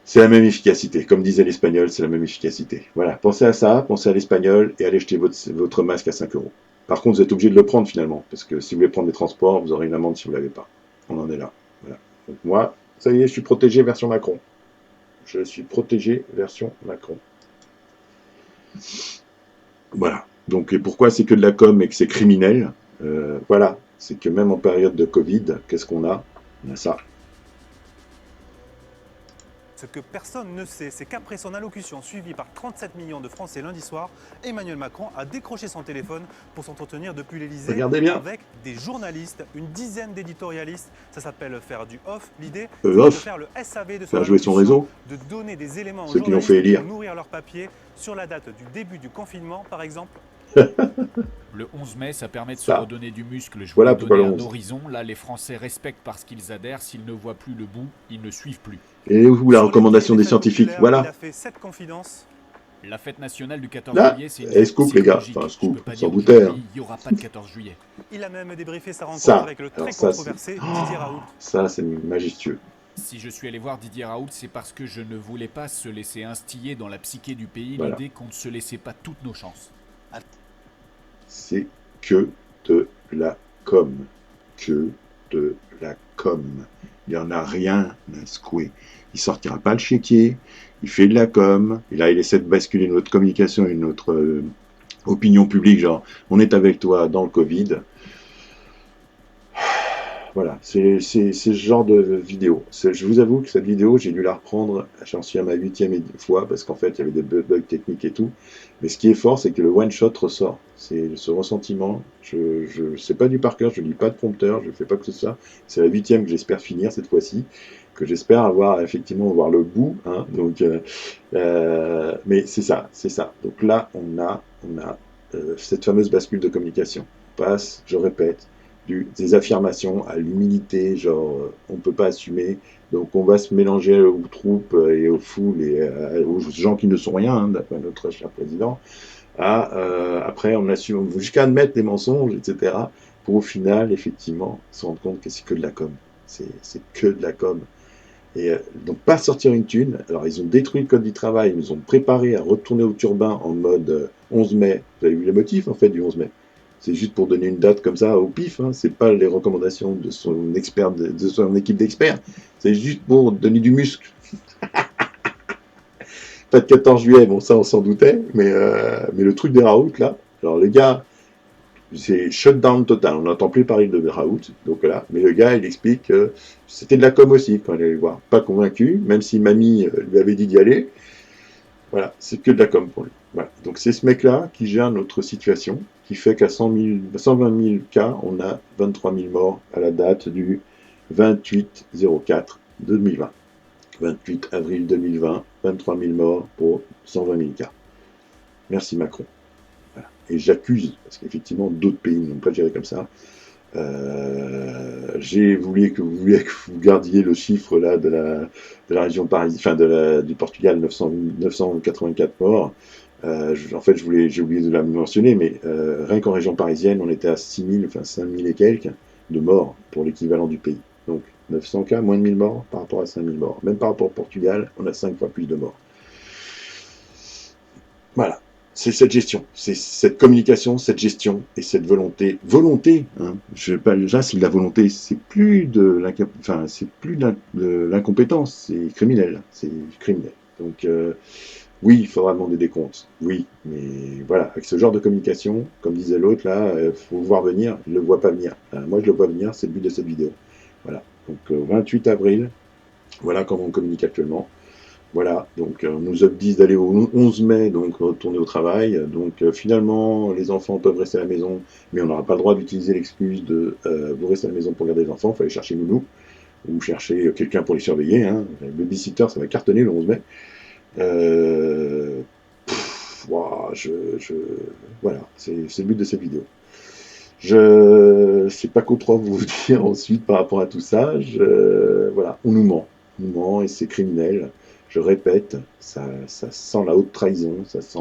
C'est la même efficacité. Comme disait l'espagnol, c'est la même efficacité. Voilà, pensez à ça, pensez à l'espagnol et allez jeter votre masque à 5 €. Par contre, vous êtes obligé de le prendre finalement, parce que si vous voulez prendre des transports, vous aurez une amende si vous ne l'avez pas. On en est là. Voilà. Donc moi, ça y est, je suis protégé version Macron. Je suis protégé version Macron. Voilà. Donc, et pourquoi c'est que de la com et que c'est criminel? Voilà. C'est que même en période de Covid, qu'est-ce qu'on a? On a ça. Ce que personne ne sait, c'est qu'après son allocution suivie par 37 millions de Français lundi soir, Emmanuel Macron a décroché son téléphone pour s'entretenir depuis l'Elysée avec des journalistes, une dizaine d'éditorialistes. Ça s'appelle faire du off. L'idée, c'est de faire le SAV de son jouer son réseau. de donner des éléments aux Ceux qui l'ont journalistes fait élire. pour nourrir leur papier sur la date du début du confinement, par exemple. Le 11 mai, ça permet de se Ça. redonner du muscle. Je Voilà voulais pourquoi donner le un 11. horizon. Là, les Français respectent parce qu'ils adhèrent. S'ils ne voient plus le bout, ils ne suivent plus. Et où la recommandation des scientifiques? Il Voilà. a fait 7 confidences. La fête nationale du 14 Là, juillet, c'est une et fête scoop, les gars. psychologique. Enfin, Je scoop, peux pas sans dire douter. aujourd'hui, il n'y aura pas de 14 juillet. Il a même débriefé sa rencontre Ça, avec le très alors ça, controversé Didier Raoult. Ça, c'est majestueux. Si je suis allé voir Didier Raoult, c'est parce que je ne voulais pas se laisser instiller dans la psyché du pays Voilà. l'idée qu'on ne se laissait pas toutes nos chances. C'est que de la com. Que de la com. Il n'y en a rien à secouer. Il sortira pas le chéquier, il fait de la com, et là il essaie de basculer notre communication et notre opinion publique, genre on est avec toi dans le Covid. Voilà, c'est ce genre de vidéo. Je vous avoue que cette vidéo, j'ai dû la reprendre, j'en suis à ma 8e fois, parce qu'en fait, il y avait des bugs techniques et tout. Mais ce qui est fort, c'est que le one-shot ressort. C'est ce ressentiment. Je sais pas du par cœur, je lis pas de prompteur, je fais pas que ce soit. C'est la 8e que j'espère finir cette fois-ci, que j'espère avoir effectivement voir le bout. Hein, donc, mais c'est ça. Donc là, on a cette fameuse bascule de communication. On passe, je répète, des affirmations à l'humilité, genre on peut pas assumer, donc on va se mélanger aux troupes et aux foules et aux gens qui ne sont rien, hein, d'après notre cher président, après on assume jusqu'à admettre les mensonges, etc., pour au final, effectivement, se rendre compte que c'est que de la com. C'est que de la com. Et donc pas sortir une thune. Alors ils ont détruit le code du travail, ils nous ont préparé à retourner au turbin en mode 11 mai. Vous avez vu les motifs en fait du 11 mai. C'est juste pour donner une date comme ça au pif, hein. C'est pas les recommandations de son expert, de son équipe d'experts. C'est juste pour donner du muscle. Pas de 14 juillet, bon ça on s'en doutait, mais le truc des Raoult là, alors le gars, c'est shutdown total, on n'entend plus parler de Raoult, donc là, mais le gars il explique que c'était de la com aussi quand il allait le voir, pas convaincu, même si mamie lui avait dit d'y aller, voilà, c'est que de la com pour lui. Voilà. Donc c'est ce mec-là qui gère notre situation, qui fait qu'à 120 000 cas, on a 23 000 morts à la date du 28/04/2020. 28 avril 2020, 23 000 morts pour 120 000 cas. Merci Macron. Voilà. Et j'accuse, parce qu'effectivement d'autres pays n'ont pas géré comme ça. J'ai voulu que vous gardiez le chiffre là de la région parisienne, enfin du Portugal, 984 morts. En fait, j'ai oublié de la mentionner, mais rien qu'en région parisienne, on était à 6 000, enfin 5 000 et quelques de morts pour l'équivalent du pays. Donc 900 cas, moins de 1000 morts par rapport à 5 000 morts. Même par rapport au Portugal, on a 5 fois plus de morts. Voilà. C'est cette gestion, c'est cette communication, cette gestion et cette volonté. Volonté, hein, là c'est de la volonté, c'est plus de l'incompétence, c'est criminel. Donc oui, il faudra demander des comptes, oui, mais voilà, avec ce genre de communication, comme disait l'autre là, faut voir venir, il ne le voit pas venir. Moi je le vois venir, c'est le but de cette vidéo. Voilà, donc 28 avril, voilà comment on communique actuellement. Voilà, donc on nous dit d'aller au 11 mai, donc retourner au travail. Donc finalement, les enfants peuvent rester à la maison, mais on n'aura pas le droit d'utiliser l'excuse de vous restez à la maison pour garder les enfants, il faut aller chercher nounou, ou chercher quelqu'un pour les surveiller. Hein. Le babysitter, ça va cartonner le 11 mai. Voilà, c'est le but de cette vidéo. Je sais pas quoi trop vous dire ensuite par rapport à tout ça. Voilà, on nous ment et c'est criminel. Je répète, ça sent la haute trahison, ça sent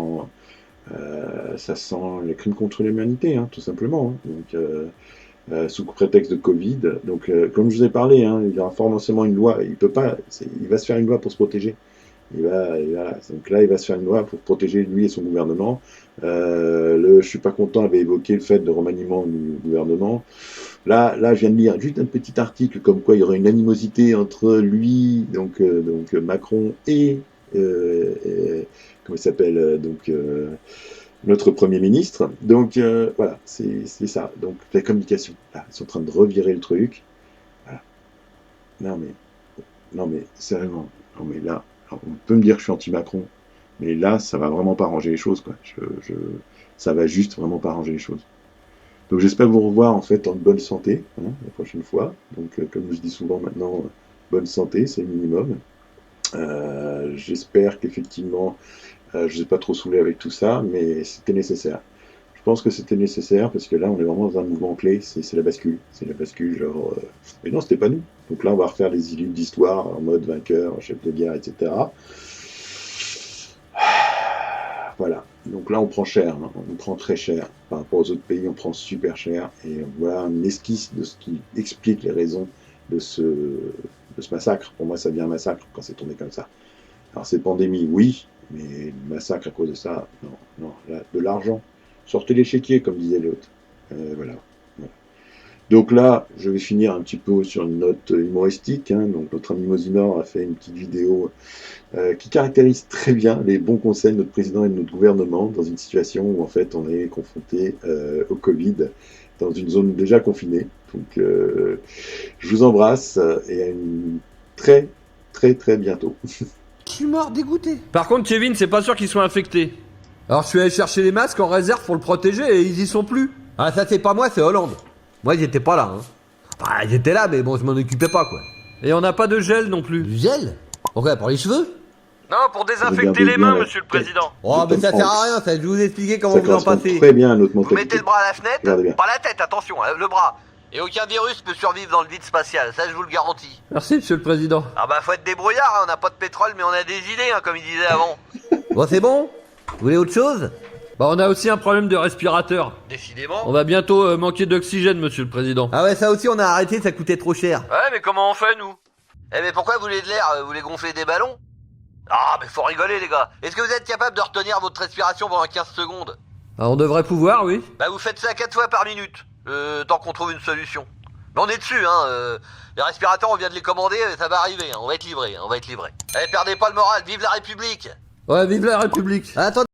les crimes contre l'humanité, hein, tout simplement. Hein. Donc, sous prétexte de Covid. Donc, comme je vous ai parlé, hein, il y aura forcément une loi. Il va se faire une loi pour se protéger. Donc là, il va se faire une loi pour protéger lui et son gouvernement. Je suis pas content avait évoqué le fait de remaniement du gouvernement. Là, je viens de lire juste un petit article comme quoi il y aurait une animosité entre lui, donc Macron et comment il s'appelle, notre Premier ministre. Donc voilà, c'est ça. Donc la communication. Là, ils sont en train de revirer le truc. Voilà. Non mais non mais sérieusement, non mais là, alors, on peut me dire que je suis anti-Macron, mais là, ça va vraiment pas arranger les choses, quoi. Ça va juste vraiment pas arranger les choses. Donc j'espère vous revoir en fait en bonne santé la prochaine fois. Donc comme je dis souvent maintenant, bonne santé, c'est le minimum. J'espère qu'effectivement, je ne vais pas trop saouler avec tout ça, mais c'était nécessaire. Je pense que c'était nécessaire parce que là, on est vraiment dans un mouvement clé, c'est la bascule. C'est la bascule, genre... Mais non, c'était pas nous. Donc là, on va refaire les livres d'histoire en mode vainqueur, chef de guerre, etc. Voilà. Donc là, on prend cher, hein. On prend très cher. Par rapport aux autres pays, on prend super cher. Et voilà une esquisse de ce qui explique les raisons de ce massacre. Pour moi, ça devient un massacre quand c'est tombé comme ça. Alors, c'est pandémie, oui, mais le massacre à cause de ça, non. Là, de l'argent. Sortez l'échiquier, comme disait l'autre. Voilà. Donc là, je vais finir un petit peu sur une note humoristique. Donc notre ami Mosinor a fait une petite vidéo qui caractérise très bien les bons conseils de notre président et de notre gouvernement dans une situation où en fait on est confronté au Covid dans une zone déjà confinée. Donc je vous embrasse et à une très bientôt. Je suis mort dégoûté. Par contre, Kevin, c'est pas sûr qu'ils soient infectés. Alors je suis allé chercher les masques en réserve pour le protéger et ils y sont plus. Ah ça c'est pas moi, c'est Hollande. Moi ils étaient pas là. Bah ils étaient là mais bon je m'en occupais pas quoi. Et on n'a pas de gel non plus. Du gel? Pourquoi? Pour les cheveux? Non, pour désinfecter les mains, monsieur le président. Oh mais ça sert à rien, ça, je vais vous expliquer comment vous en passez. Très bien à notre Vous mettez le bras à la fenêtre, pas la tête, attention, le bras. Et aucun virus peut survivre dans le vide spatial, ça je vous le garantis. Merci, monsieur le président. Ah bah faut être débrouillard, on n'a pas de pétrole mais on a des idées, comme il disait avant. Bon c'est bon? Vous voulez autre chose? Bah on a aussi un problème de respirateur. Décidément. On va bientôt manquer d'oxygène, monsieur le président. Ah ouais ça aussi on a arrêté, ça coûtait trop cher. Ouais mais comment on fait nous? Eh mais pourquoi vous voulez de l'air? Vous voulez gonfler des ballons? Ah mais faut rigoler les gars. Est-ce que vous êtes capable de retenir votre respiration pendant 15 secondes? Ah, on devrait pouvoir, oui. Bah vous faites ça 4 fois par minute, tant qu'on trouve une solution. Mais on est dessus, les respirateurs on vient de les commander, ça va arriver, on va être livré, Allez perdez pas le moral, vive la République. Ouais, vive la République. Attendez.